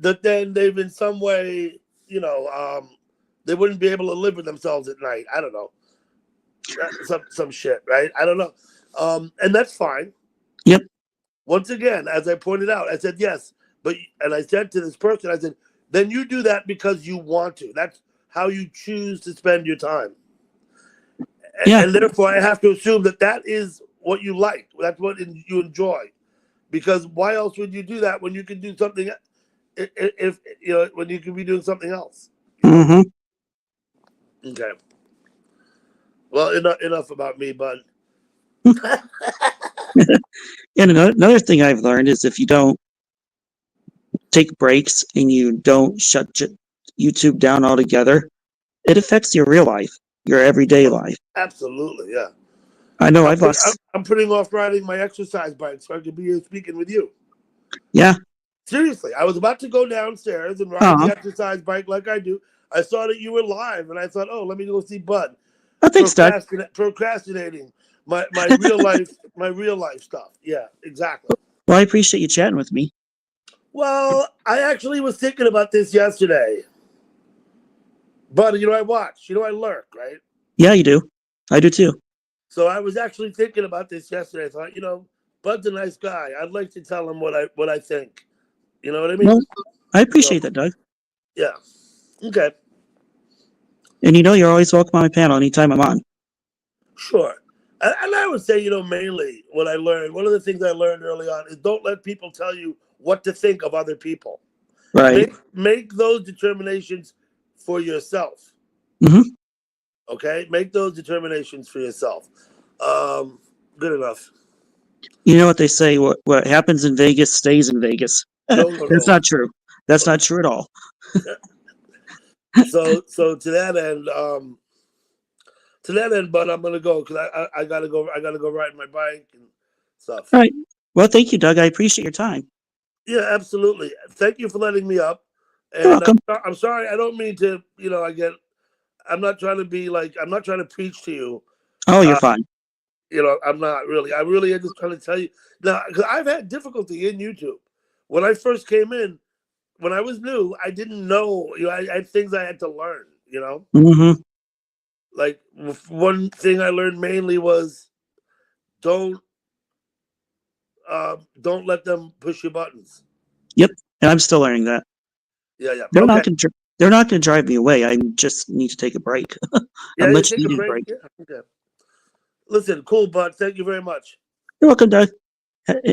that then they've in some way, they wouldn't be able to live with themselves at night. I don't know. Some shit, right? I don't know. And that's fine.
Yep.
Once again, as I pointed out, I said yes, and I said to this person, I said, then you do that because you want to. That's how you choose to spend your time.
Yeah.
And therefore, I have to assume that is what you like. That's what you enjoy. Because why else would you do that when you can do something? If when you can be doing something else.
Hmm.
Okay. Well, enough about me, bud.
And another thing I've learned is if you don't take breaks and you don't shut YouTube down altogether, it affects your real life, your everyday life.
Absolutely, yeah.
I know I've lost.
I'm putting off riding my exercise bike so I can be here speaking with you.
Yeah.
Seriously, I was about to go downstairs and ride
Uh-huh.
the exercise bike like I do. I saw that you were live, and I thought, oh, let me go see Bud.
Oh, thanks, Doug.
Procrastinating my real life stuff. Yeah, exactly.
Well, I appreciate you chatting with me.
Well, I actually was thinking about this yesterday. But I watch. I lurk, right?
Yeah, you do. I do too.
So I was actually thinking about this yesterday. I thought, Bud's a nice guy. I'd like to tell him what I think. You know what I mean?
Well, I appreciate that, Doug.
Yeah. Okay.
And you're always welcome on my panel anytime I'm on.
Sure. And I would say, mainly what I learned, one of the things I learned early on is don't let people tell you what to think of other people.
Right.
Make those determinations for yourself.
Mm-hmm.
Okay? Make those determinations for yourself. Good enough.
You know what they say, what happens in Vegas stays in Vegas.
No.
That's not true. That's not true at all.
So to that end, but I'm gonna go because I gotta go ride my bike and stuff.
All right. Well, thank you, Doug. I appreciate your time.
Yeah, absolutely. Thank you for letting me up. And
You're welcome.
I'm sorry. I don't mean to. I'm not trying to be like. I'm not trying to preach to you.
Oh, you're fine.
I'm not really. I really am just trying to tell you now because I've had difficulty in YouTube. When I first came in, when I was new, I didn't know. I had things I had to learn.
Mm-hmm.
Like one thing I learned mainly was don't let them push your buttons.
Yep, and I'm still learning that.
Yeah.
They're not going to drive me away. I just need to take a break.
Yeah,
much
take a
needed
break. Yeah. Okay. Listen, cool, bud. Thank you very much.
You're welcome, Doug.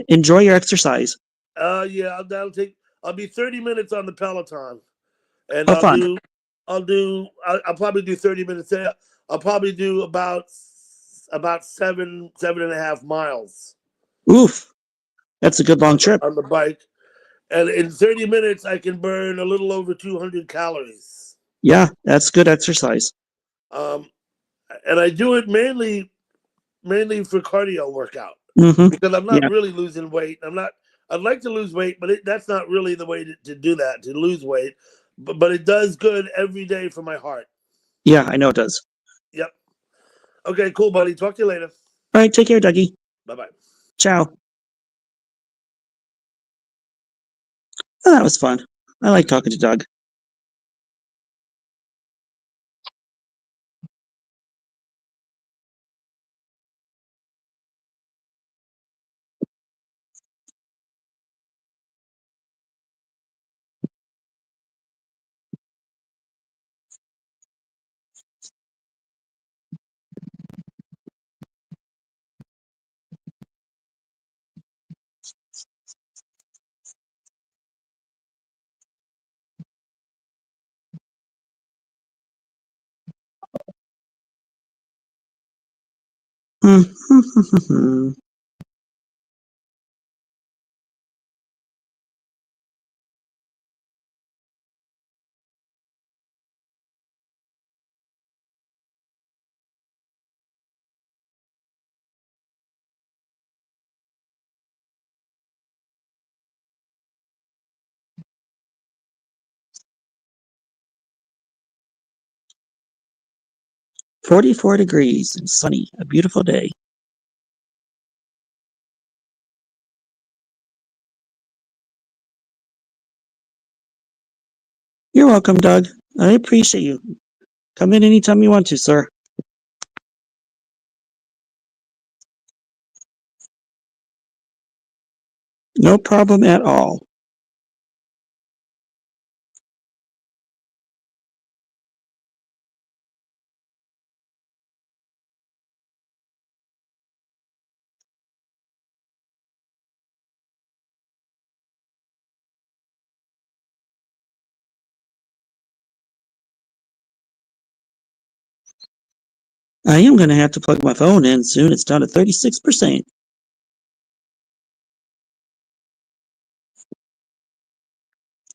Enjoy your exercise.
Yeah, I'll be 30 minutes on the Peloton, and
Oh, fun.
I'll probably do 30 minutes there. I'll probably do about 7.5 miles.
Oof, that's a good long trip
on the bike, and in 30 minutes I can burn a little over 200 calories.
Yeah, that's good exercise.
And I do it mainly for cardio workout because I'm not really losing weight. I'd like to lose weight, but that's not really the way to do that, to lose weight. But it does good every day for my heart.
Yeah, I know it does.
Yep. Okay, cool, buddy. Talk to you later.
All right, take care, Dougie.
Bye-bye.
Ciao. Oh, that was fun. I like talking to Doug. $44 degrees and sunny, a beautiful day. You're welcome, Doug. I appreciate you. Come in anytime you want to, sir. No problem at all. I am going to have to plug my phone in soon. It's down to 36%.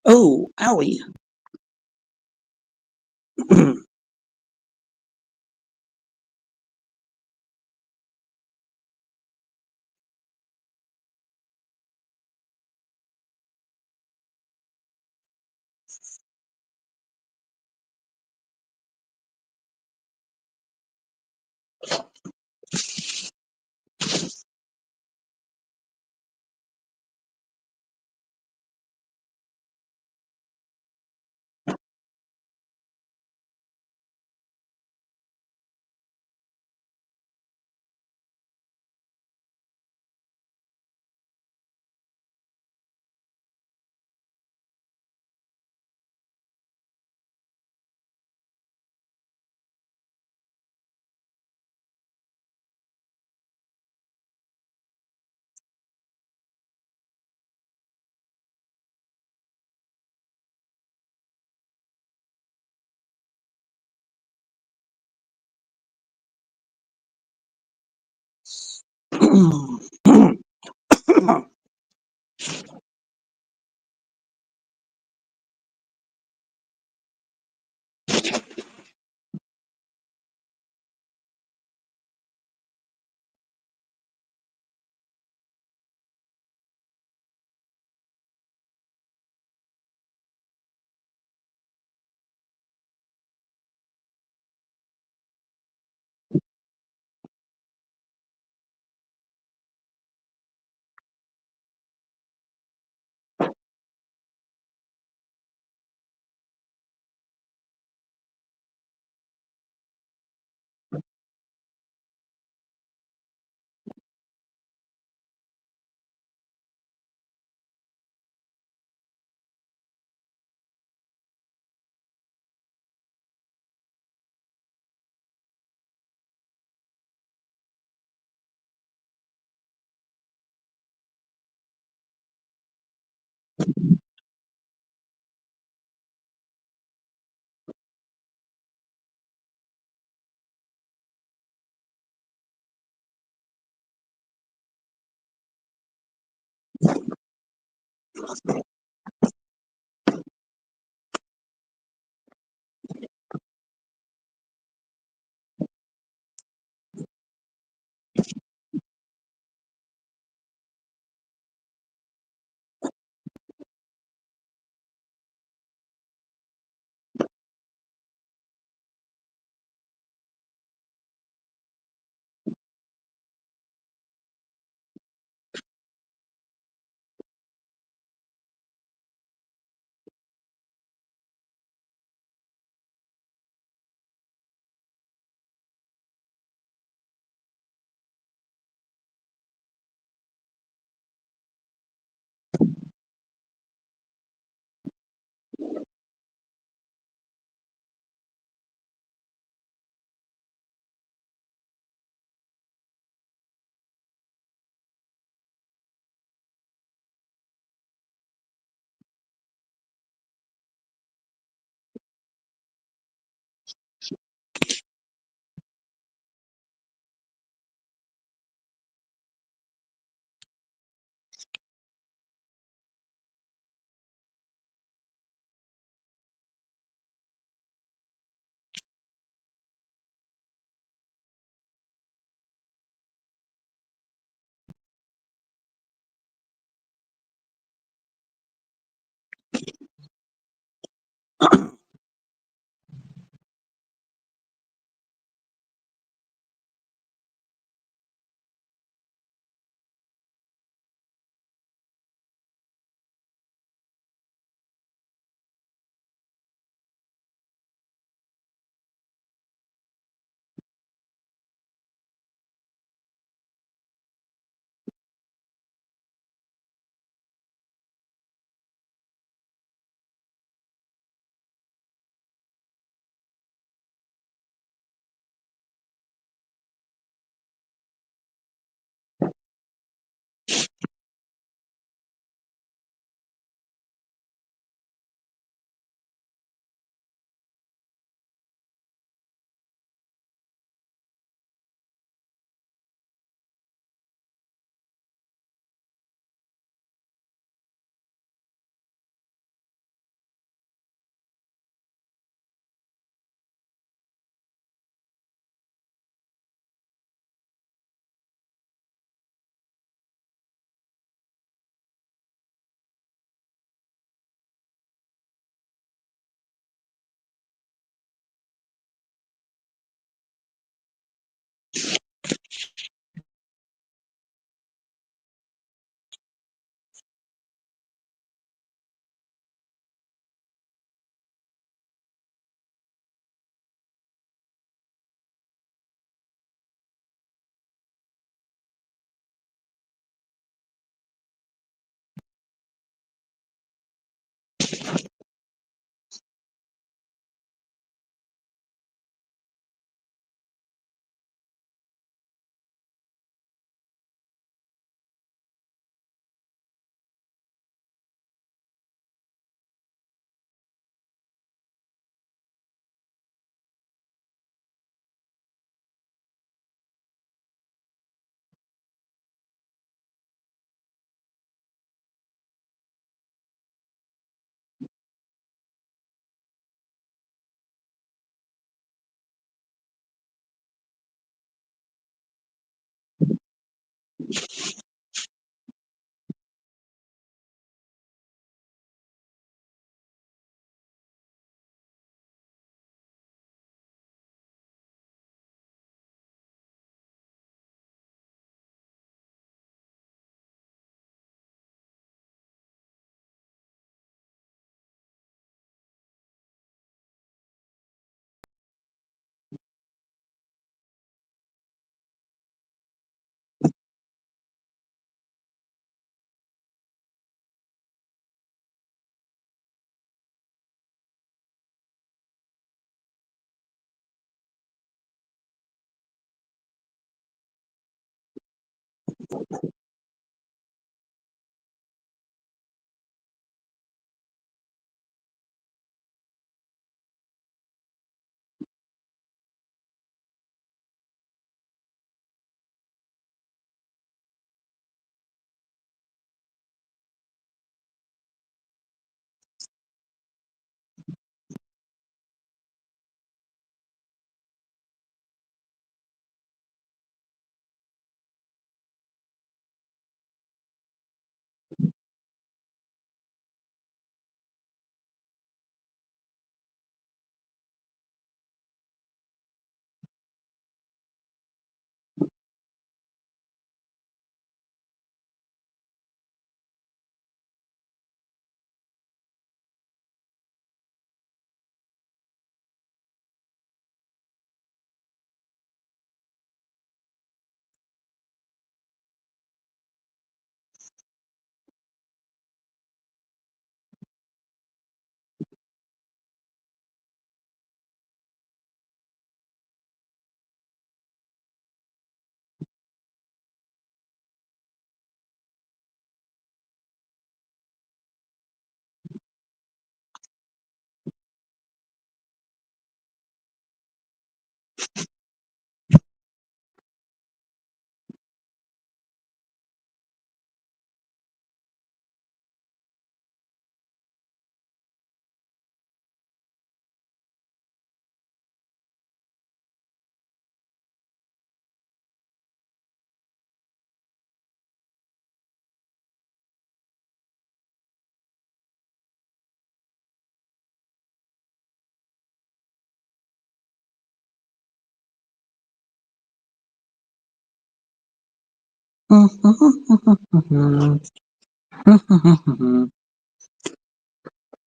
Oh, owie.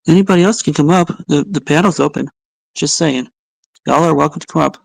Anybody else can come up. The panel's open. Just saying. Y'all are welcome to come up.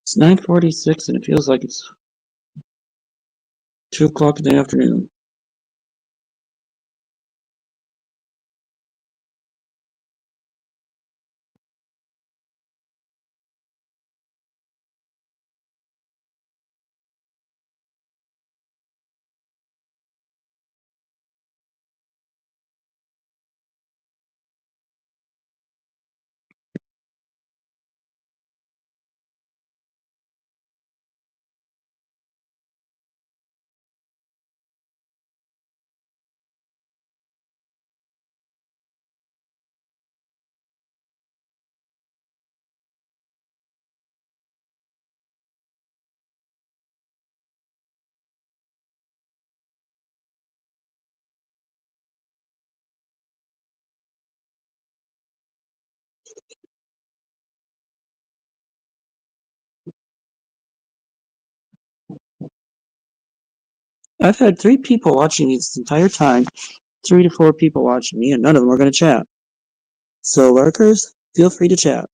It's 9:46 and it feels like it's 2 o'clock in the afternoon. I've had 3 people watching me this entire time, 3 to 4 people watching me, and none of them are going to chat. So, lurkers, feel free to chat.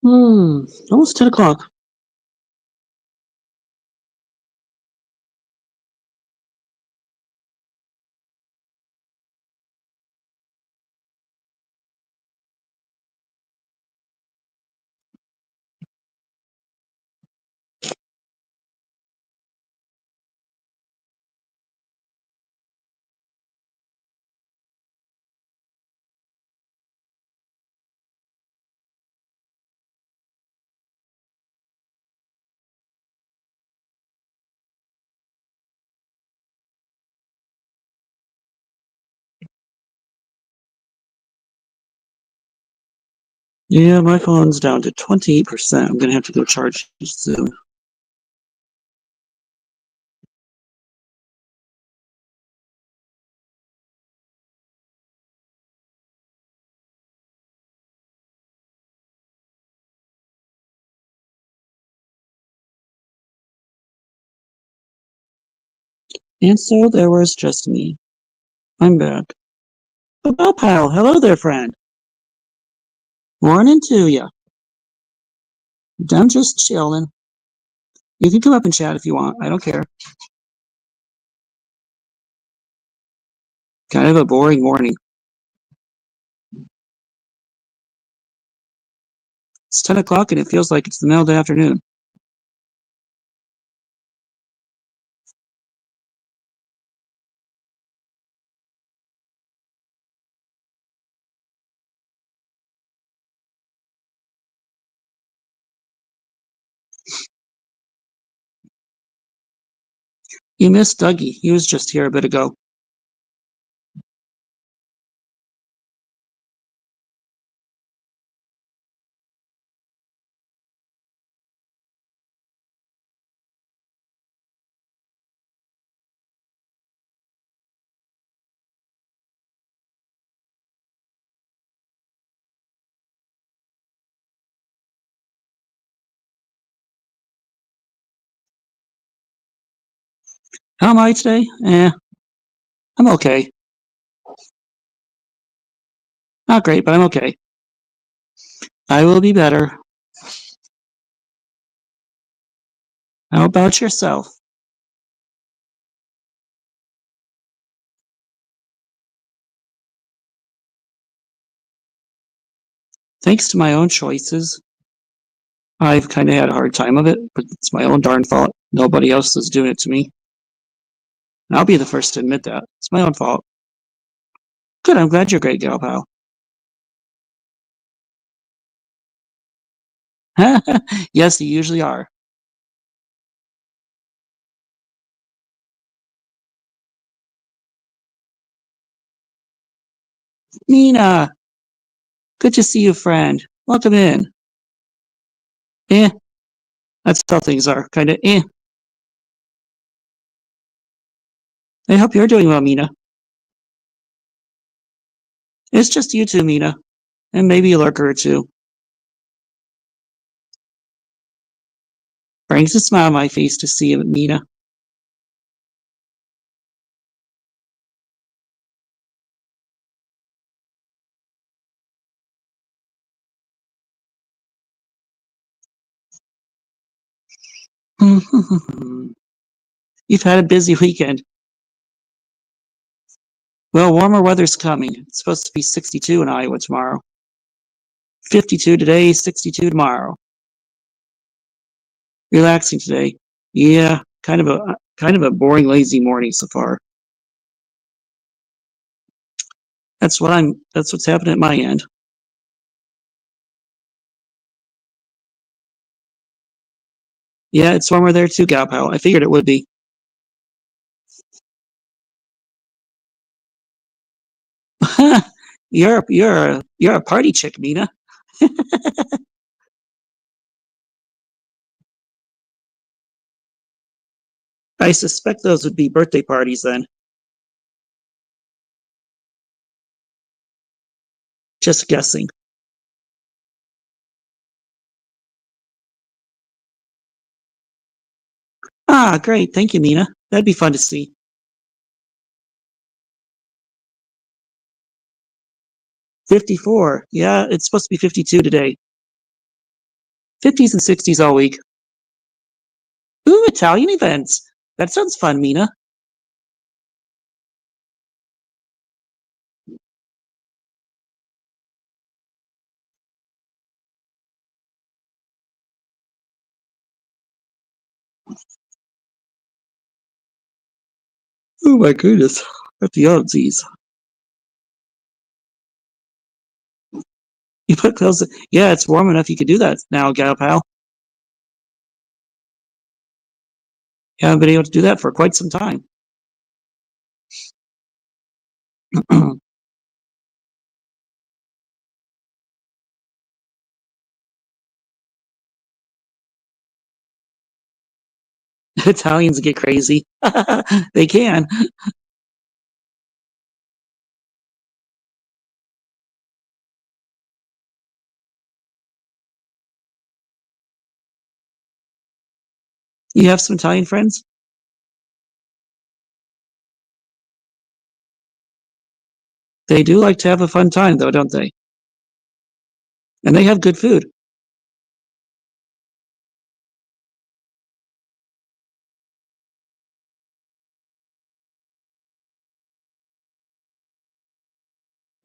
Almost 10 o'clock. Yeah, my phone's down to 28%. I'm gonna have to go charge it soon. And so there was just me. I'm back. Oh, well, pal. Hello there, friend. Morning to ya. I'm just chilling. You can come up and chat if you want. I don't care. Kind of a boring morning. It's 10 o'clock and it feels like it's the middle of the afternoon. You missed Dougie. He was just here a bit ago. How am I today? I'm okay. Not great, but I'm okay. I will be better. How about yourself? Thanks to my own choices, I've kind of had a hard time of it, but it's my own darn fault. Nobody else is doing it to me. And I'll be the first to admit that. It's my own fault. Good, I'm glad you're great, gal pal. Yes, you usually are. Mina, good to see you, friend. Welcome in. Eh, that's how things are. Kinda eh. I hope you're doing well, Mina. It's just you two, Mina. And maybe a lurker or two. Brings a smile on my face to see it, Mina. You've had a busy weekend. Well, warmer weather's coming. It's supposed to be 62 in Iowa tomorrow. 52 today, 62 tomorrow. Relaxing today. Yeah, kind of a boring, lazy morning so far. That's what's happening at my end. Yeah, it's warmer there too, gal pal. I figured it would be. You're a party chick, Mina. I suspect those would be birthday parties then. Just guessing. Ah, great. Thank you, Mina. That'd be fun to see. 54. Yeah, it's supposed to be 52 today. 50s and 60s all week. Ooh, Italian events. That sounds fun, Mina. Oh my goodness. At the oddies. You put clothes. Yeah, it's warm enough you could do that now, gal pal. You haven't been able to do that for quite some time. Italians get crazy. They can. You have some Italian friends? They do like to have a fun time, though, don't they? And they have good food.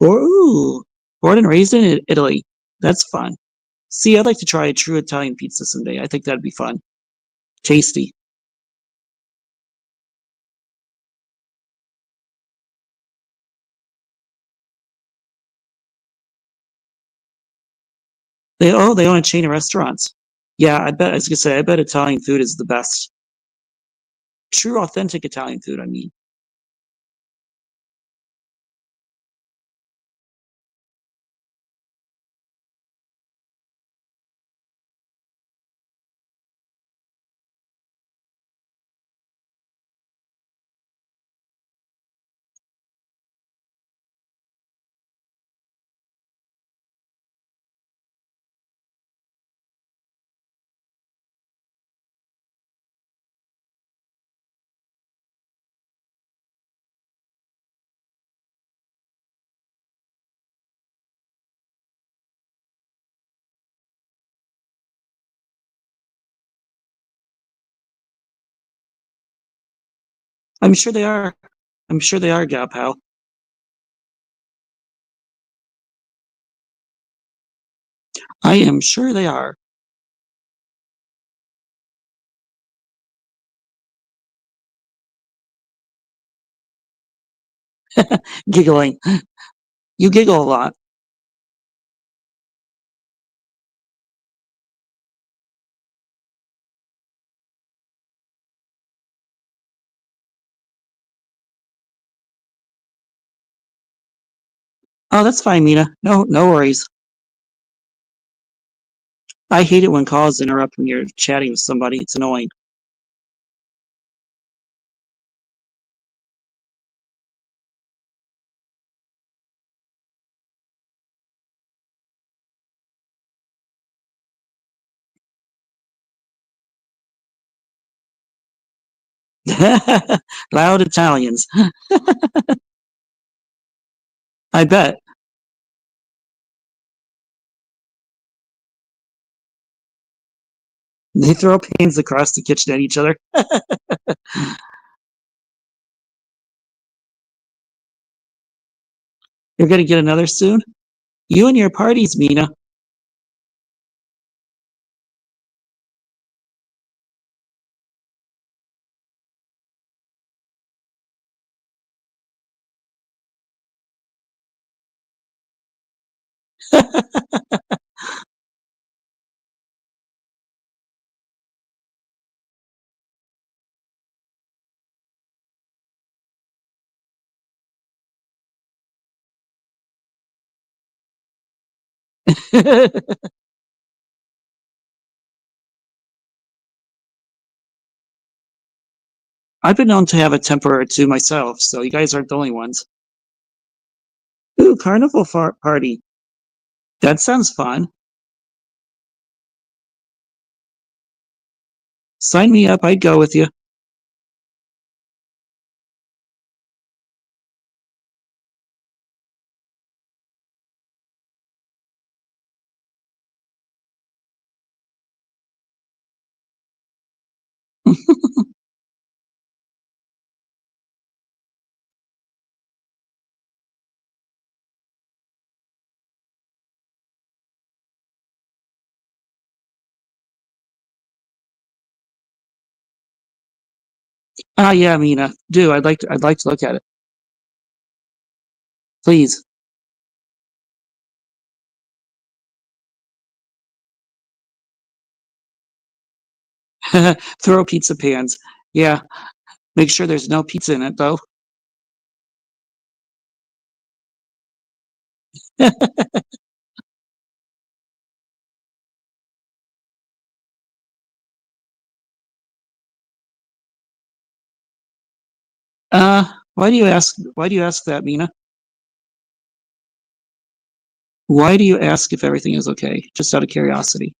Ooh, born and raised in Italy. That's fun. See, I'd like to try a true Italian pizza someday. I think that'd be fun. Tasty. They own a chain of restaurants. Yeah, I bet. I was gonna say, I bet Italian food is the best. True, authentic Italian food. I mean, I'm sure they are. I'm sure they are, gal pal. I am sure they are. Giggling. You giggle a lot. Oh, that's fine, Mina. No, no worries. I hate it when calls interrupt when you're chatting with somebody. It's annoying. Loud Italians. I bet. They throw pans across the kitchen at each other. You're gonna get another soon? You and your parties, Mina. I've been known to have a temper or two myself, so you guys aren't the only ones. Ooh, carnival party. That sounds fun. Sign me up. I'd go with you. Ah, yeah, Mina. Do. I'd like to look at it. Please. Throw pizza pans. Yeah. Make sure there's no pizza in it, though. Why do you ask? Why do you ask that, Mina? Why do you ask if everything is okay? Just out of curiosity.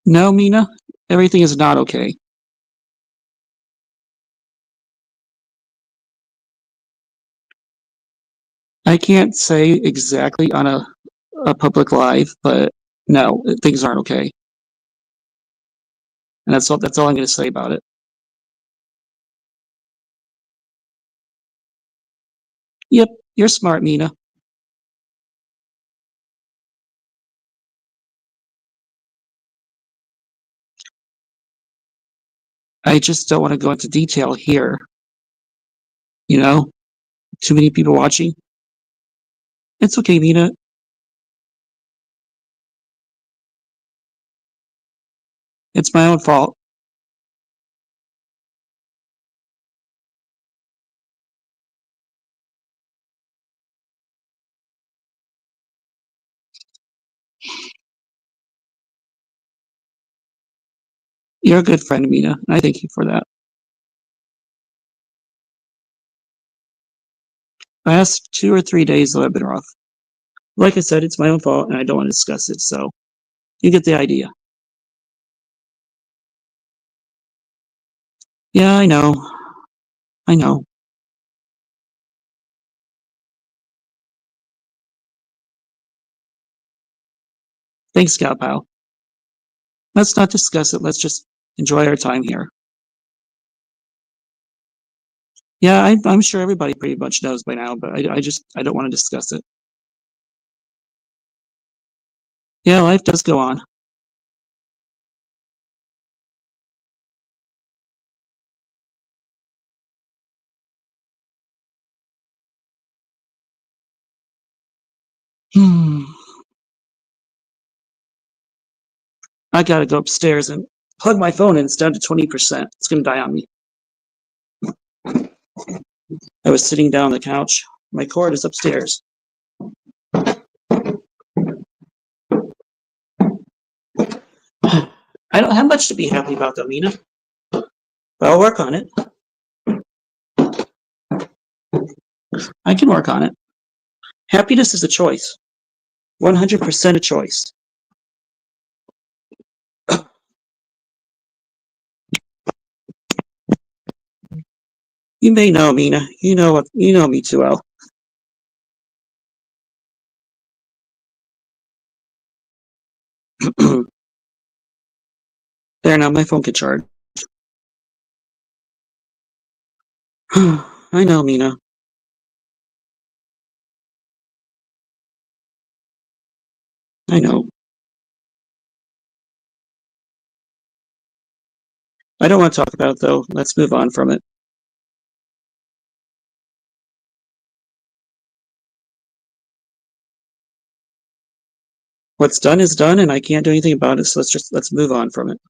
No, Mina, everything is not okay. I can't say exactly on a public live, but no, things aren't okay. And that's all I'm going to say about it. Yep, you're smart, Mina. I just don't want to go into detail here. You know, too many people watching. It's okay, Mina. It's my own fault. You're a good friend, Mina, and I thank you for that. Last 2 or 3 days that I've been rough. Like I said, it's my own fault, and I don't want to discuss it. So you get the idea. Yeah, I know. I know. Thanks, Gal Pal. Let's not discuss it. Let's just enjoy our time here. Yeah, I'm sure everybody pretty much knows by now, but I don't want to discuss it. Yeah, life does go on. Hmm. I gotta go upstairs and plug my phone in. It's down to 20%. It's gonna die on me. I was sitting down on the couch. My cord is upstairs. I don't have much to be happy about though, Mina. But I'll work on it. I can work on it. Happiness is a choice. 100% a choice. You may know, Mina. You know me too well. There now, my phone can charge. I know, Mina. I know. I don't want to talk about it though. Let's move on from it. What's done is done, and I can't do anything about it. So let's move on from it.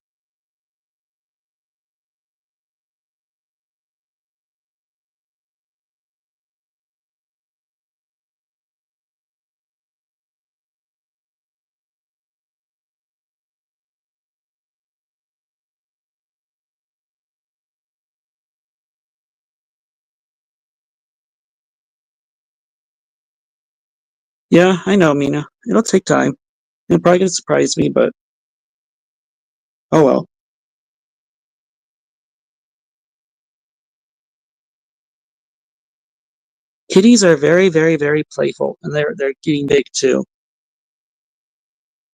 Yeah, I know, Mina. It'll take time. It'll probably gonna surprise me, but oh well. Kitties are very, very, very playful, and they're getting big too.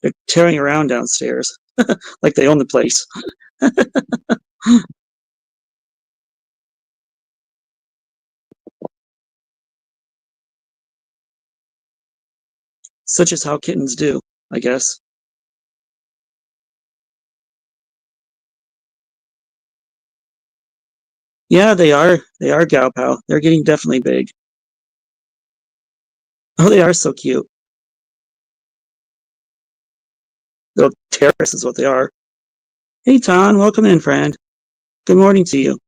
They're tearing around downstairs like they own the place. Such is how kittens do, I guess. Yeah, they are. They are Gal Pal. They're getting definitely big. Oh, they are so cute. Little terrorists is what they are. Hey, Ton, welcome in, friend. Good morning to you.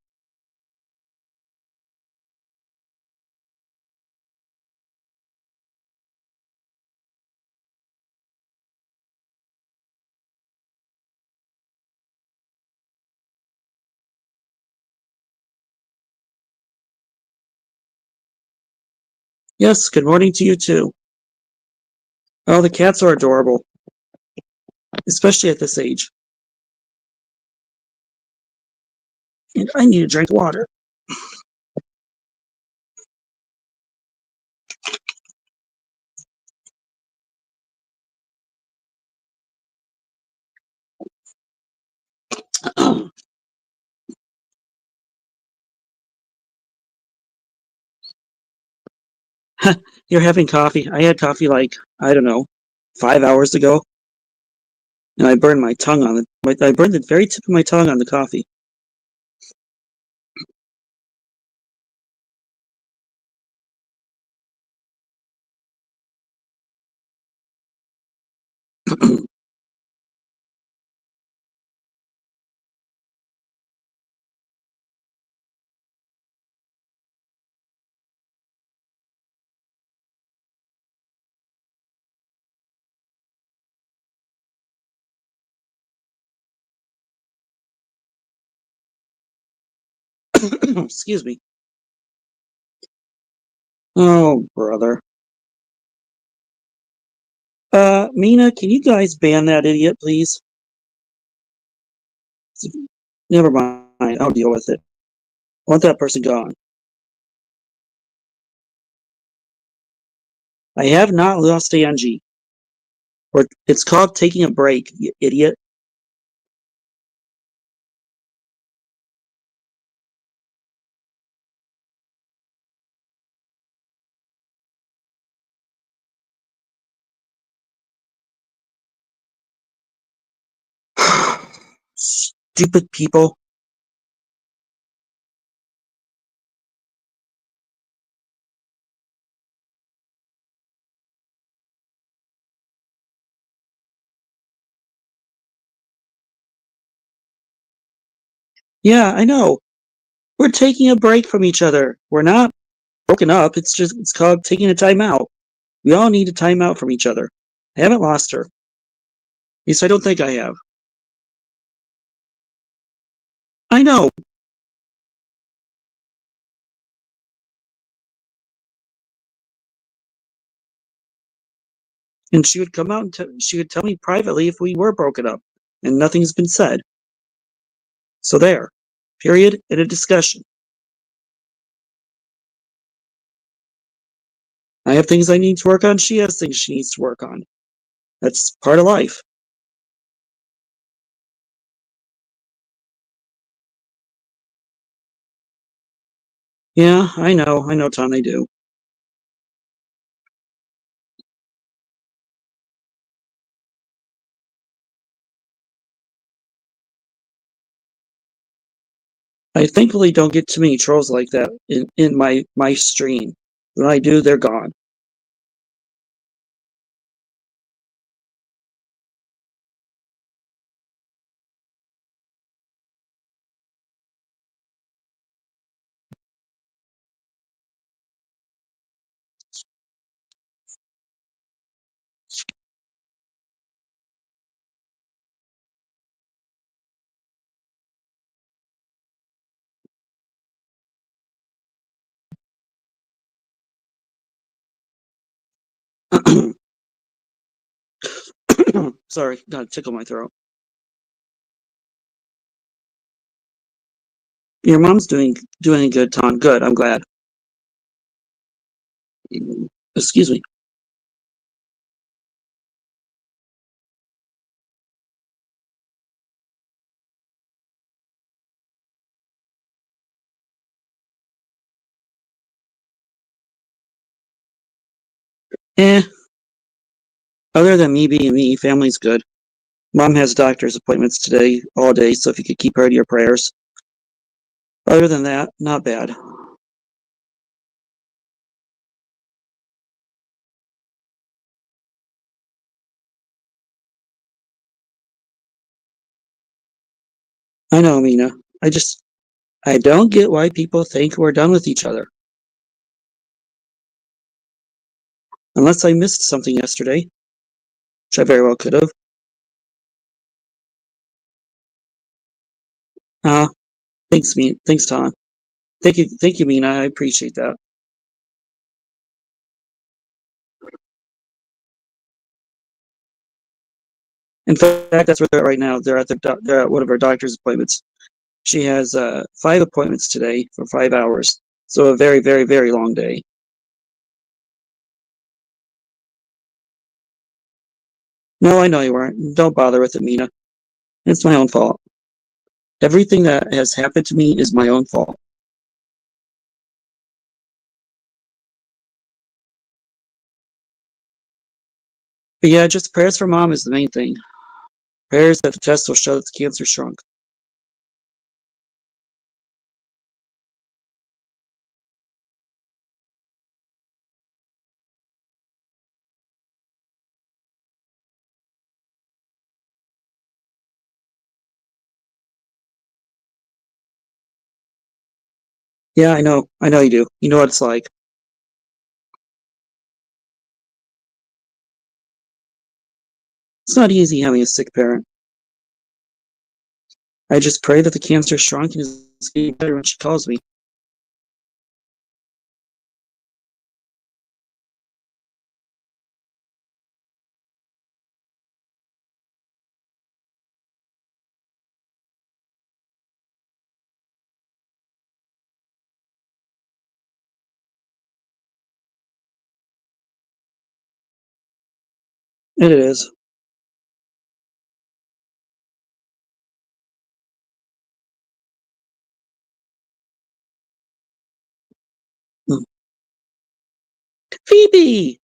Yes, good morning to you too. Oh, the cats are adorable, especially at this age. And I need to drink water. You're having coffee. I had coffee like, I don't know, 5 hours ago, and I burned my tongue on it. I burned the very tip of my tongue on the coffee. Excuse me. Oh, brother. Mina, can you guys ban that idiot, please? Never mind. I'll deal with it. I want that person gone. I have not lost Angie. Or it's called taking a break, you idiot. Stupid people. Yeah, I know. We're taking a break from each other. We're not broken up. It's called taking a time out. We all need a time out from each other. I haven't lost her. At least I don't think I have. I know. And she would come out and she would tell me privately if we were broken up, and nothing's been said. So there. Period. In a discussion. I have things I need to work on. She has things she needs to work on. That's part of life. Yeah, I know, Tom, I do. I thankfully don't get too many trolls like that in my stream. When I do, they're gone. Sorry, got a tickle my throat. Your mom's doing good, Tom. Good, I'm glad. Excuse me. Eh, other than me being me, family's good. Mom has doctor's appointments today all day, so if you could keep her to your prayers. Other than that, not bad. I know, Mina. I don't get why people think we're done with each other. Unless I missed something yesterday, which I very well could have. Uh, thanks, Tom. Thank you, Mina. I appreciate that. In fact, that's where they're at right now. They're at one of her doctor's appointments. She has 5 appointments today for 5 hours. So a very, very, very long day. No, I know you weren't. Don't bother with it, Mina. It's my own fault. Everything that has happened to me is my own fault. But yeah, just prayers for mom is the main thing. Prayers that the test will show that the cancer shrunk. Yeah, I know. I know you do. You know what it's like. It's not easy having a sick parent. I just pray that the cancer shrunk and is getting better when she calls me. It is. Hmm. Phoebe!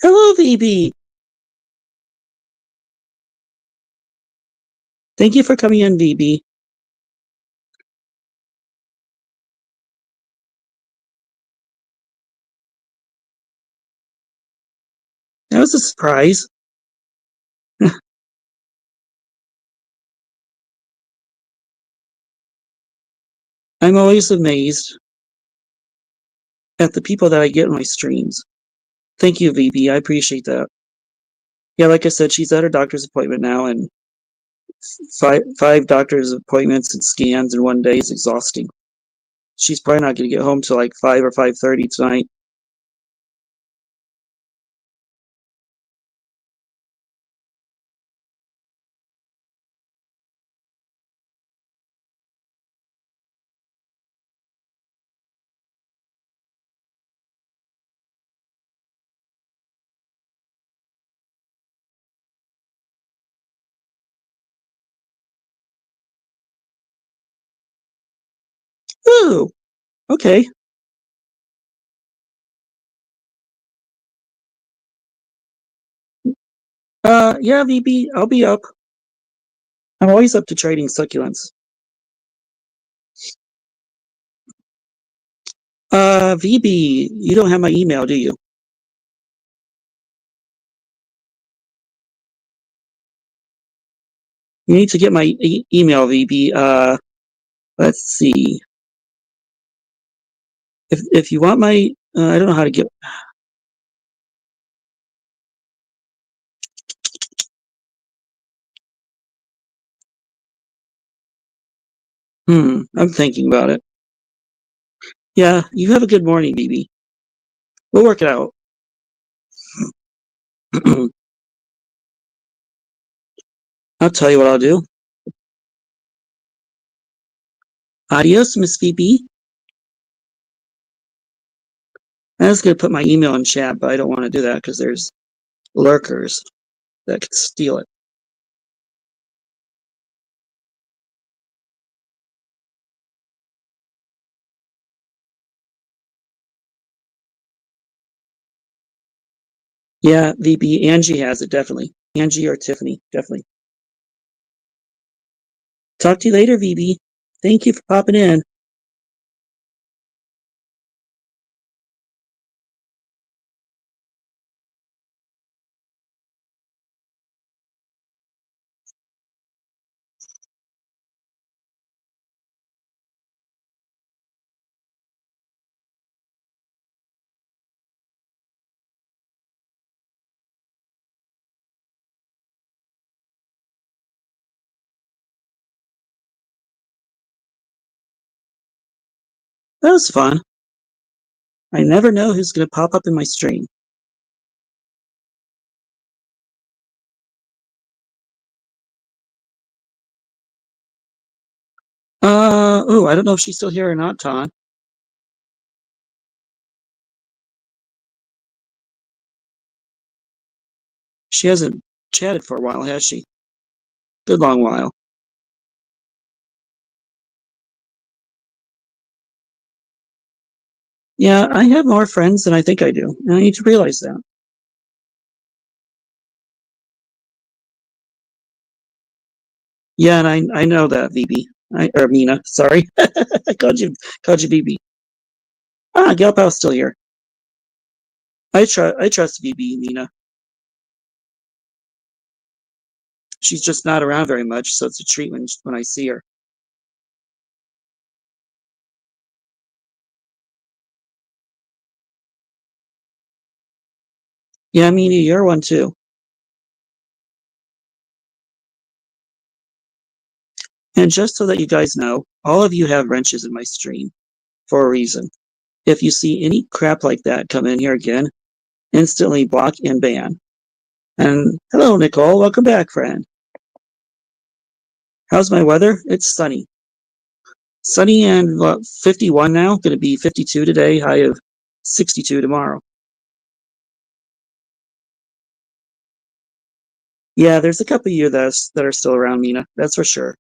Hello, Phoebe! Thank you for coming in, Phoebe. That was a surprise. I'm always amazed at the people that I get in my streams. Thank you, VB. I appreciate that. Yeah, like I said, she's at her doctor's appointment now, and five doctor's appointments and scans in one day is exhausting. She's probably not going to get home till like 5 or 5:30 tonight. Ooh, okay. Yeah, VB, I'll be up. I'm always up to trading succulents. VB, you don't have my email, do you? You need to get my email, VB. Let's see. If you want my, I don't know how to get. I'm thinking about it. Yeah, you have a good morning, VB. We'll work it out. I'll tell you what I'll do. Adios, Miss VB. I was gonna put my email in chat, but I don't want to do that because there's lurkers that could steal it. Yeah, VB. Angie has it, definitely. Angie or Tiffany, definitely. Talk to you later, VB. Thank you for popping in. That was fun. I never know who's going to pop up in my stream. Oh, I don't know if she's still here or not, Ton. She hasn't chatted for a while, has she? Good long while. Yeah, I have more friends than I think I do, and I need to realize that. Yeah, and I know that, VB. Or Mina, sorry. I called you VB. Ah, Galpow's still here. I trust VB, Mina. She's just not around very much, so it's a treat when I see her. Yeah, Mina, you're one too. And just so that you guys know, all of you have wrenches in my stream for a reason. If you see any crap like that come in here again, instantly block and ban. And hello, Nicole. Welcome back, friend. How's my weather? It's sunny. Sunny and 51 now. Going to be 52 today. High of 62 tomorrow. Yeah, there's a couple of you that are still around, Mina. That's for sure.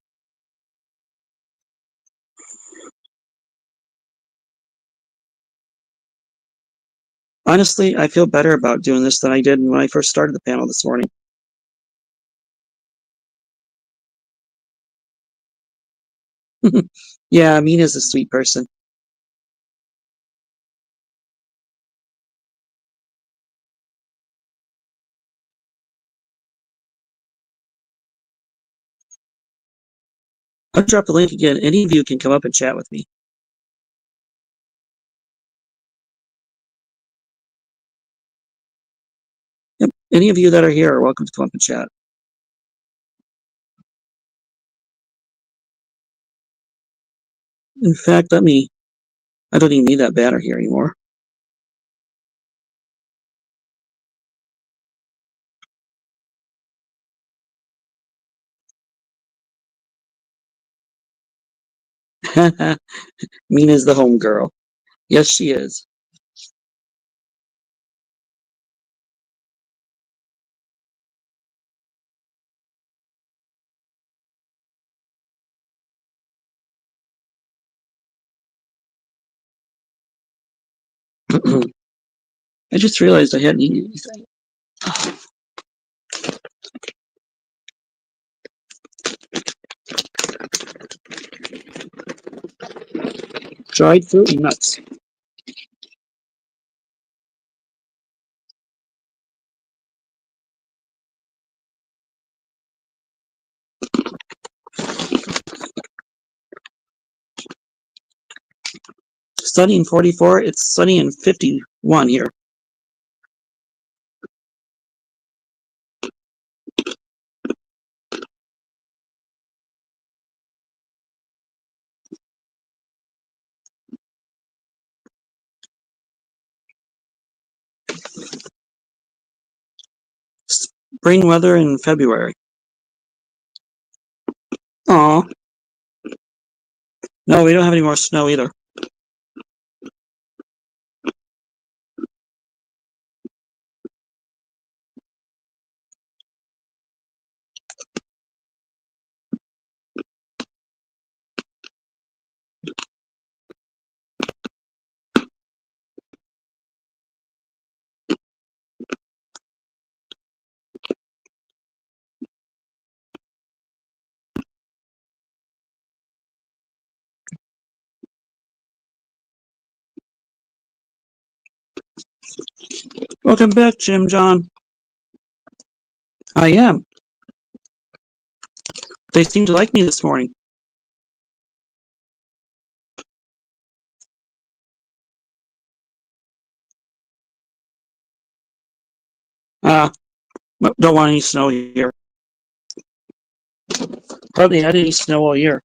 Honestly, I feel better about doing this than I did when I first started the panel this morning. Yeah, Mina's a sweet person. I'll drop the link again. Any of you can come up and chat with me. Yep. Any of you that are here are welcome to come up and chat. In fact, I don't even need that banner here anymore. Mina's the home girl. Yes, she is. I just realized I hadn't eaten anything. Dried fruit and nuts. Sunny in 44. It's sunny in 51 here. Spring weather in February. Aw. No, we don't have any more snow either. Welcome back, Jim John. I am. They seem to like me this morning. Don't want any snow here. Hardly had any snow all year.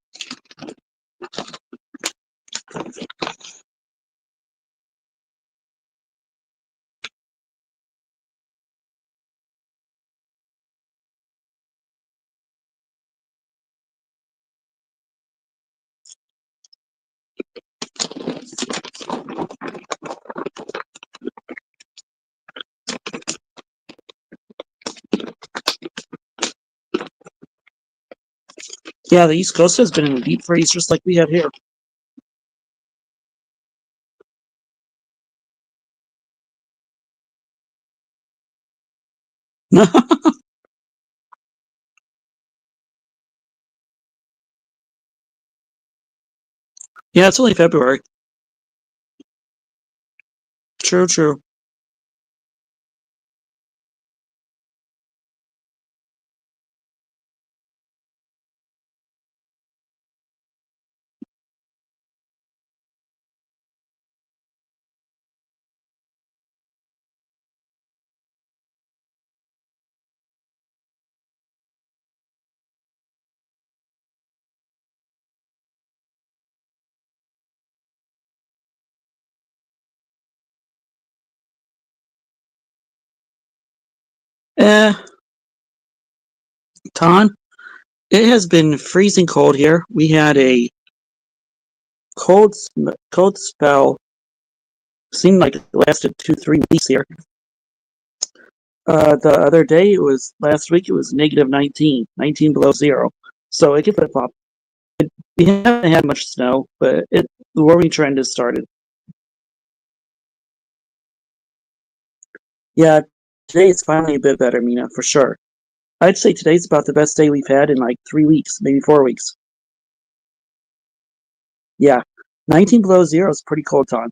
Yeah, the East Coast has been in a deep freeze just like we have here. Yeah, it's only February. True, true. Eh, Ton, it has been freezing cold here. We had a cold spell. Seemed like it lasted 2, 3 weeks here. The other day, last week, it was negative 19, 19 below zero. So it can flip flop. We haven't had much snow, but the warming trend has started. Yeah, today is finally a bit better, Mina, for sure. I'd say today's about the best day we've had in like 3 weeks, maybe 4 weeks. Yeah, 19 below zero is pretty cold, Ton.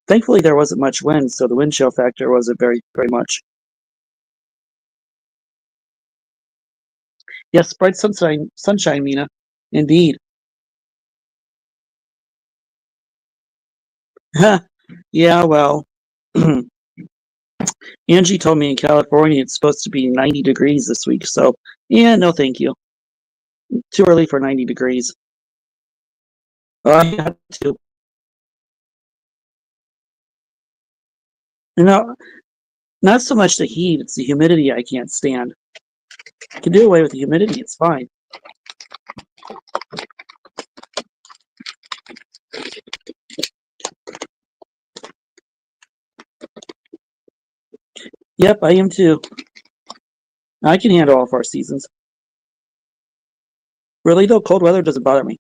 Thankfully, there wasn't much wind, so the wind chill factor wasn't very, very much. Yes, bright sunshine, Mina. Indeed. Yeah, well, Angie told me in California it's supposed to be 90 degrees this week, so yeah, no thank you. Too early for 90 degrees. Oh, I had to. You know, not so much the heat, it's the humidity I can't stand. I can do away with the humidity, it's fine. Yep, I am too. I can handle all 4 seasons. Really though, cold weather doesn't bother me.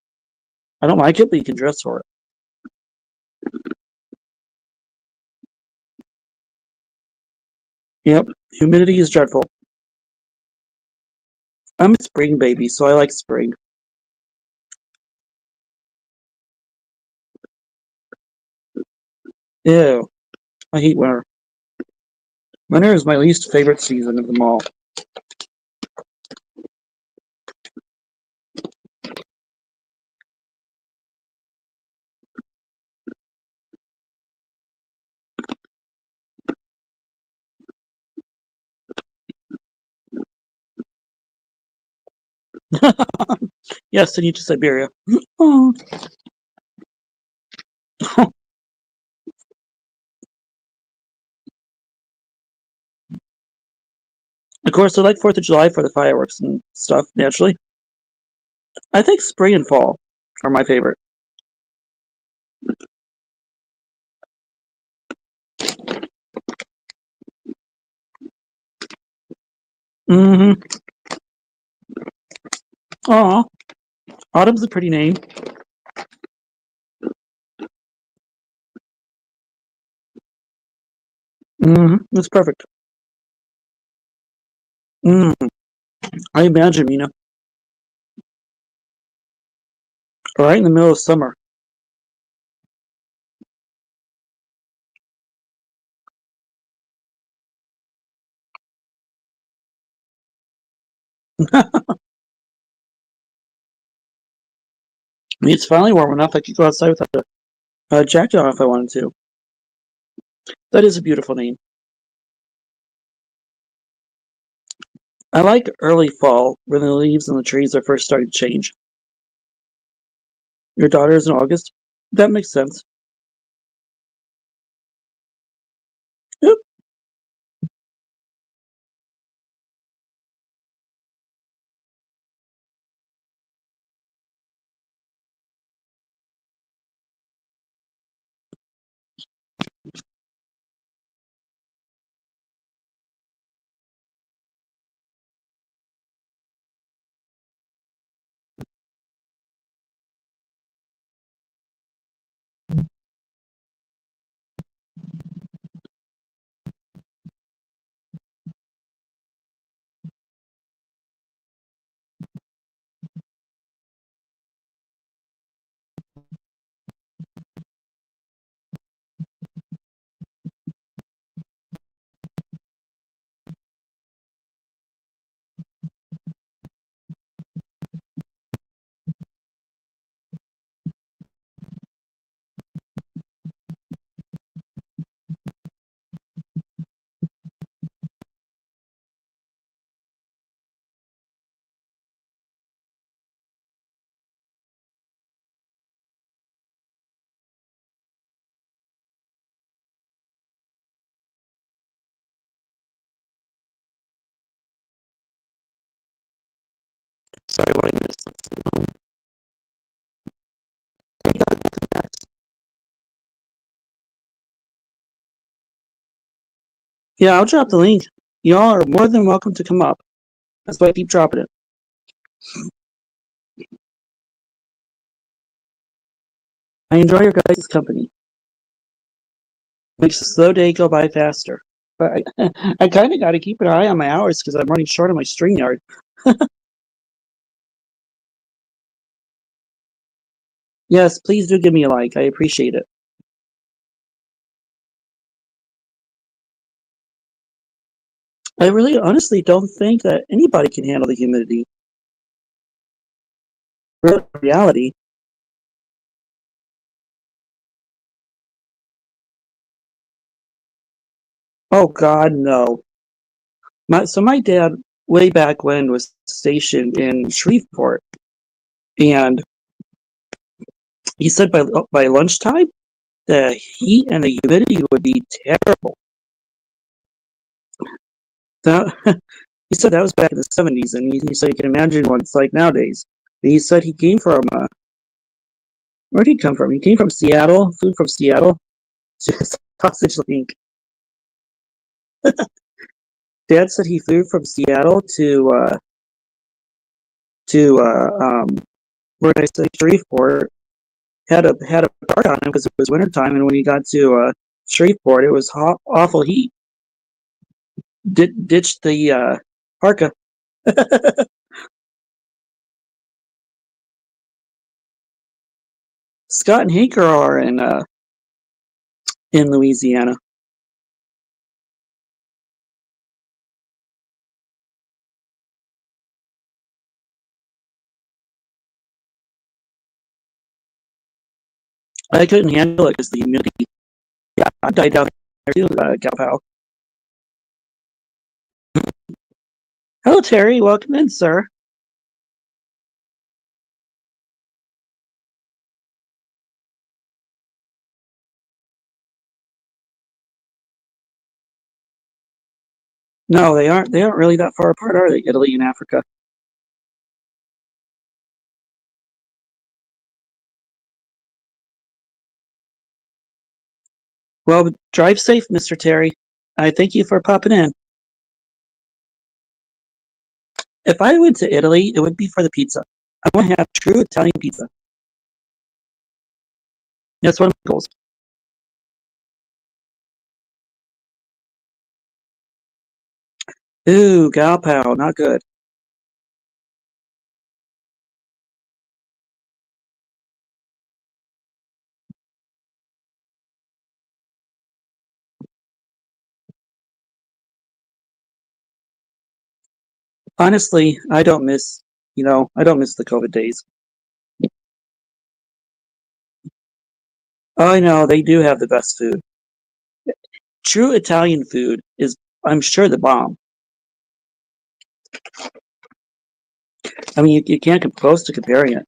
I don't like it, but you can dress for it. Yep, humidity is dreadful. I'm a spring baby, so I like spring. Ew, I hate winter. Winter is my least favorite season of them all. Yes, send you to Siberia. Oh. Of course, I like 4th of July for the fireworks and stuff, naturally. I think spring and fall are my favorite. Mm-hmm. Aw, autumn's a pretty name. Mm-hmm. It's perfect. Mm, I imagine, right in the middle of summer. I mean, it's finally warm enough I could go outside without a jacket on if I wanted to. That is a beautiful name. I like early fall when the leaves on the trees are first starting to change. Your daughter is in August? That makes sense. Yep. sorry what I missed. Yeah, I'll drop the link. Y'all are more than welcome to come up. That's why I keep dropping it. I enjoy your guys' company. Makes a slow day go by faster. But I kind of got to keep an eye on my hours because I'm running short on my StreamYard. Yes, please do give me a like. I appreciate it. I really honestly don't think that anybody can handle the humidity. Reality. Oh God, no. My dad, way back when, was stationed in Shreveport, and he said by lunchtime, the heat and the humidity would be terrible. That he said that was back in the 70s, and he said you can imagine what it's like nowadays. And he said he came from where did he come from? He came from Seattle, food from Seattle, just sausage link. Dad said he flew from Seattle to where I say Shreveport, had a part on him because it was wintertime, and when he got to Shreveport, it was hot, awful heat. Ditched the parka. Scott and Hanker are in Louisiana. I couldn't handle it because the humidity. Yeah, I died down there too, Gal Pal. Hello, Terry. Welcome in, sir. No, they aren't. They aren't really that far apart, are they? Italy and Africa. Well, drive safe, Mr. Terry. I thank you for popping in. If I went to Italy, it would be for the pizza. I want to have true Italian pizza. That's one of my goals. Ooh, Gal Pal, not good. Honestly, I don't miss, I don't miss the COVID days. Oh, I know, they do have the best food. True Italian food is, I'm sure, the bomb. I mean, you can't come close to comparing it.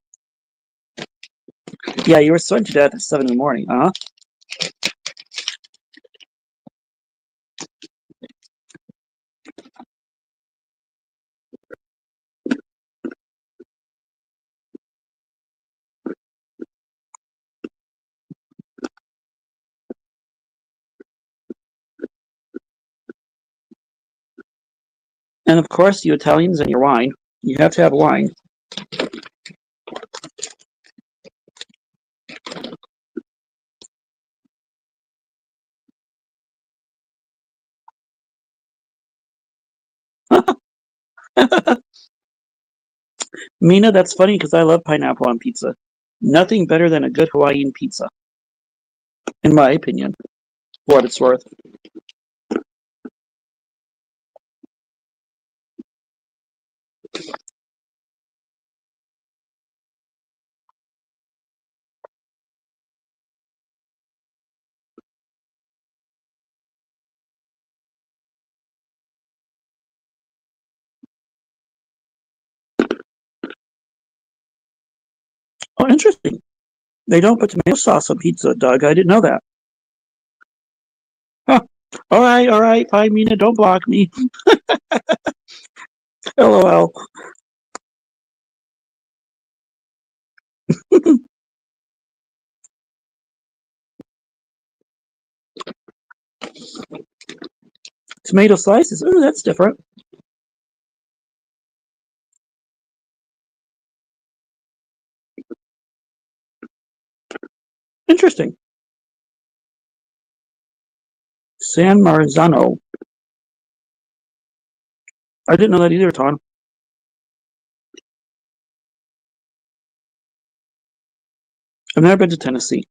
Yeah, you were sweating to death at 7 in the morning, huh? And of course, you Italians and your wine. You have to have wine. Mina, that's funny because I love pineapple on pizza. Nothing better than a good Hawaiian pizza, in my opinion, for what it's worth. Oh, interesting. They don't put tomato sauce on pizza, Doug. I didn't know that. Huh. All right, fine, Mina, don't block me. LOL. Tomato slices. Ooh, that's different. Interesting. San Marzano. I didn't know that either, Tom. I've never been to Tennessee.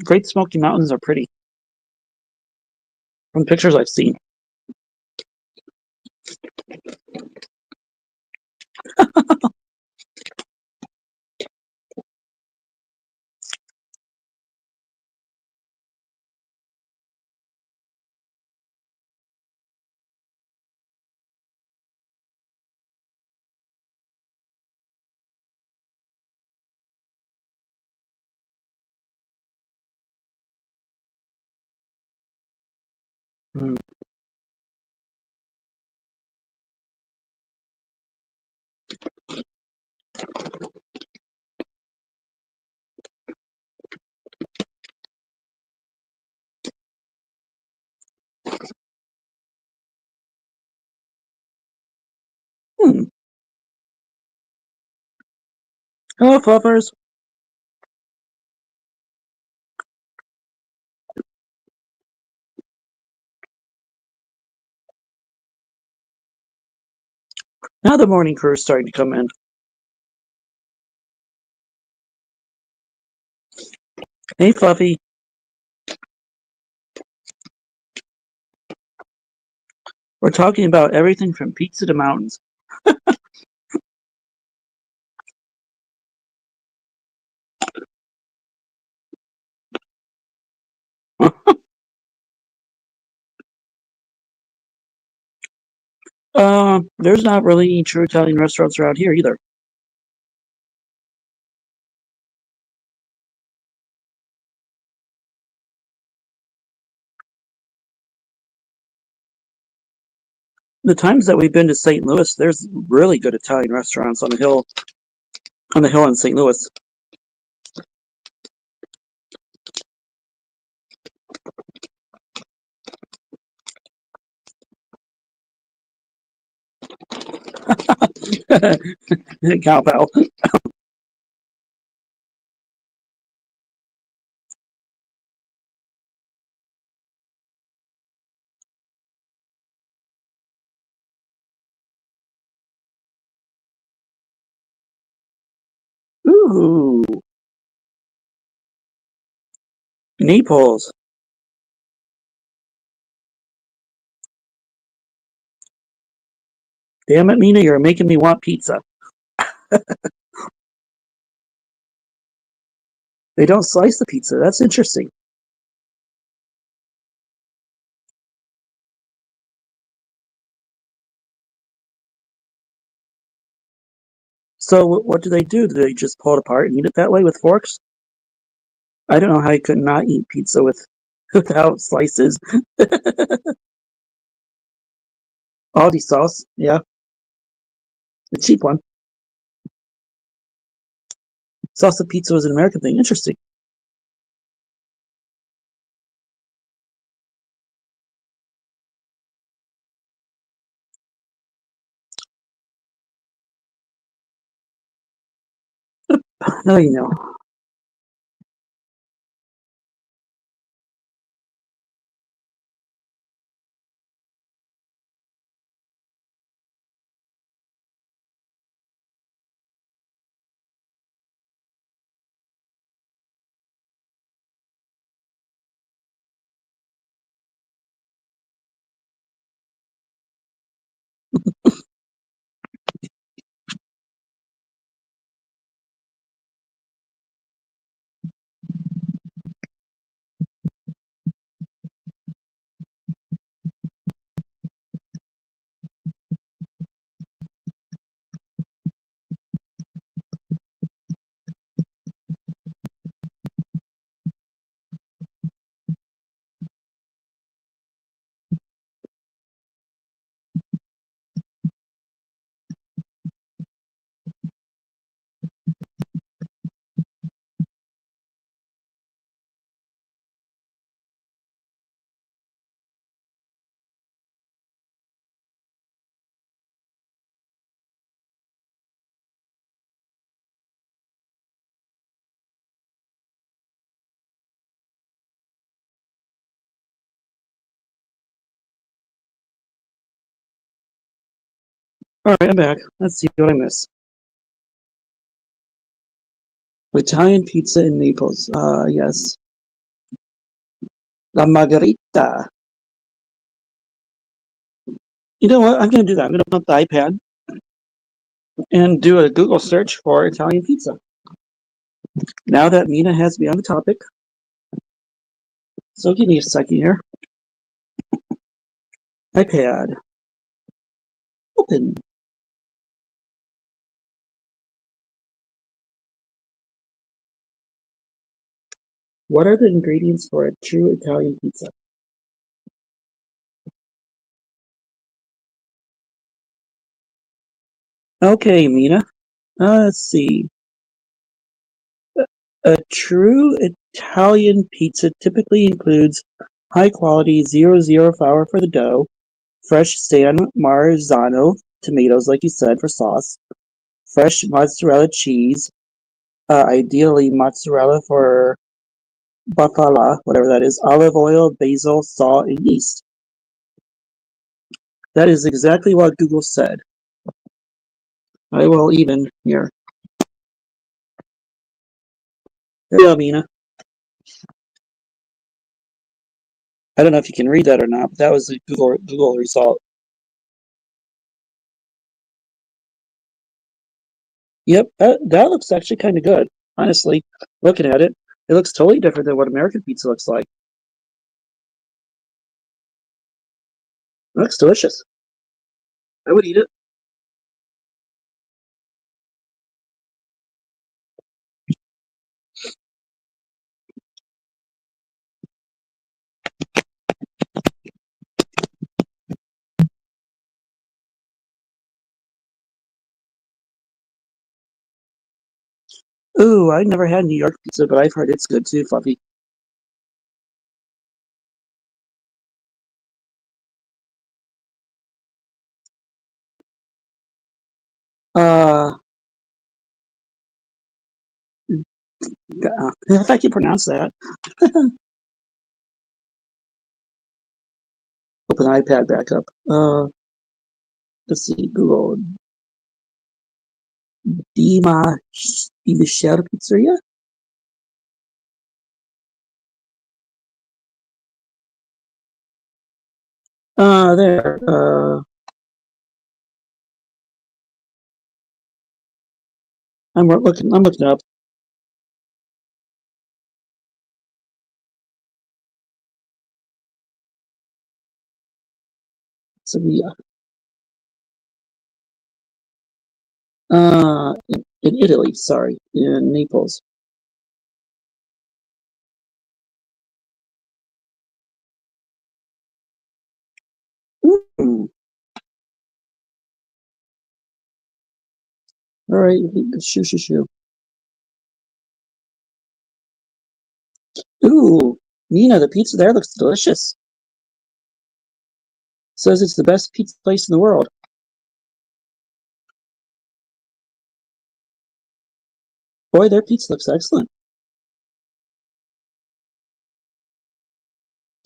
Great Smoky Mountains are pretty from pictures I've seen. Mm. Hmm. Hello, fluffers. Now the morning crew is starting to come in. Hey, Fluffy. We're talking about everything from pizza to mountains. There's not really any true Italian restaurants around here either. The times that we've been to St. Louis, there's really good Italian restaurants on the hill in St. Louis. Cowbell. Ooh, Naples. Damn it, Mina, you're making me want pizza. They don't slice the pizza. That's interesting. So what do they do? Do they just pull it apart and eat it that way with forks? I don't know how you could not eat pizza without slices. Aldi sauce, yeah, the cheap one. Salsa pizza was an American thing. Interesting. Now you know. All right, I'm back. Let's see what I missed. Italian pizza in Naples. Yes. La Margherita. You know what? I'm going to do that. I'm going to put up the iPad and do a Google search for Italian pizza. Now that Mina has me on the topic, so give me a second here. iPad. Open. What are the ingredients for a true Italian pizza? Okay, Mina. Let's see. A true Italian pizza typically includes high quality 00 flour for the dough, fresh San Marzano tomatoes, like you said, for sauce, fresh mozzarella cheese, ideally mozzarella for bufala, whatever that is, olive oil, basil, salt, and yeast. That is exactly what Google said. I will even here. There you go, Mina. I don't know if you can read that or not, but that was a Google result. Yep, that looks actually kind of good. Honestly, looking at it, it looks totally different than what American pizza looks like. It looks delicious. I would eat it. Ooh, I never had New York pizza, but I've heard it's good too, Fluffy. Uh, if I can pronounce that. Open iPad back up. Let's see, Google. Di Michele Pizzeria? There. I'm looking up. Sevilla. In Italy, sorry, in Naples. Mm. All right, shoo. Ooh, Nina, the pizza there looks delicious. Says it's the best pizza place in the world. Boy, their pizza looks excellent.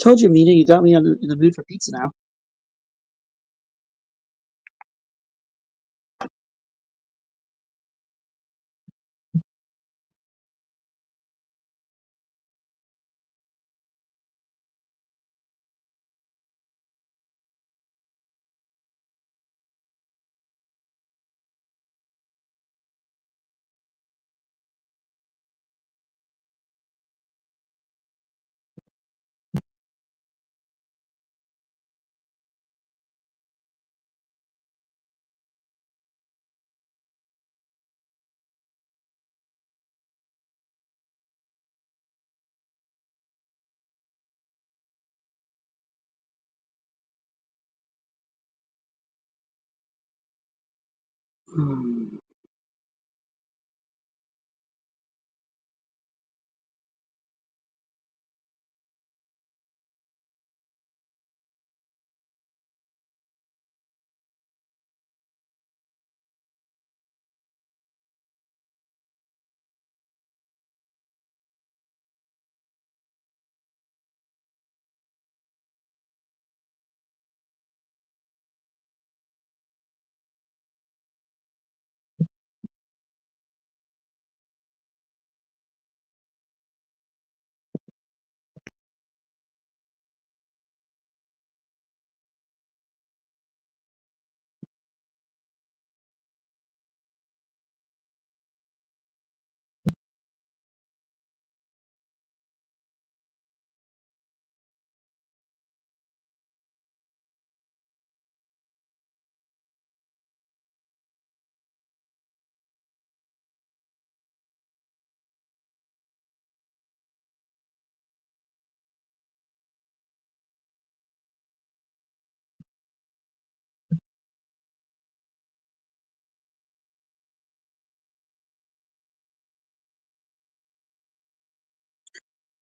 Told you, Mina, you got me in the mood for pizza now. Hmm.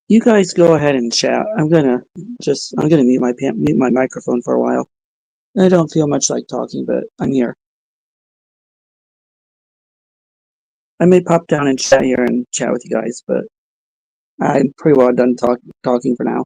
You guys go ahead and chat. I'm gonna mute my microphone for a while. I don't feel much like talking, but I'm here. I may pop down and chat here and chat with you guys, but I'm pretty well done talking for now.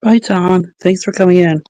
Bye, Tom. Thanks for coming in.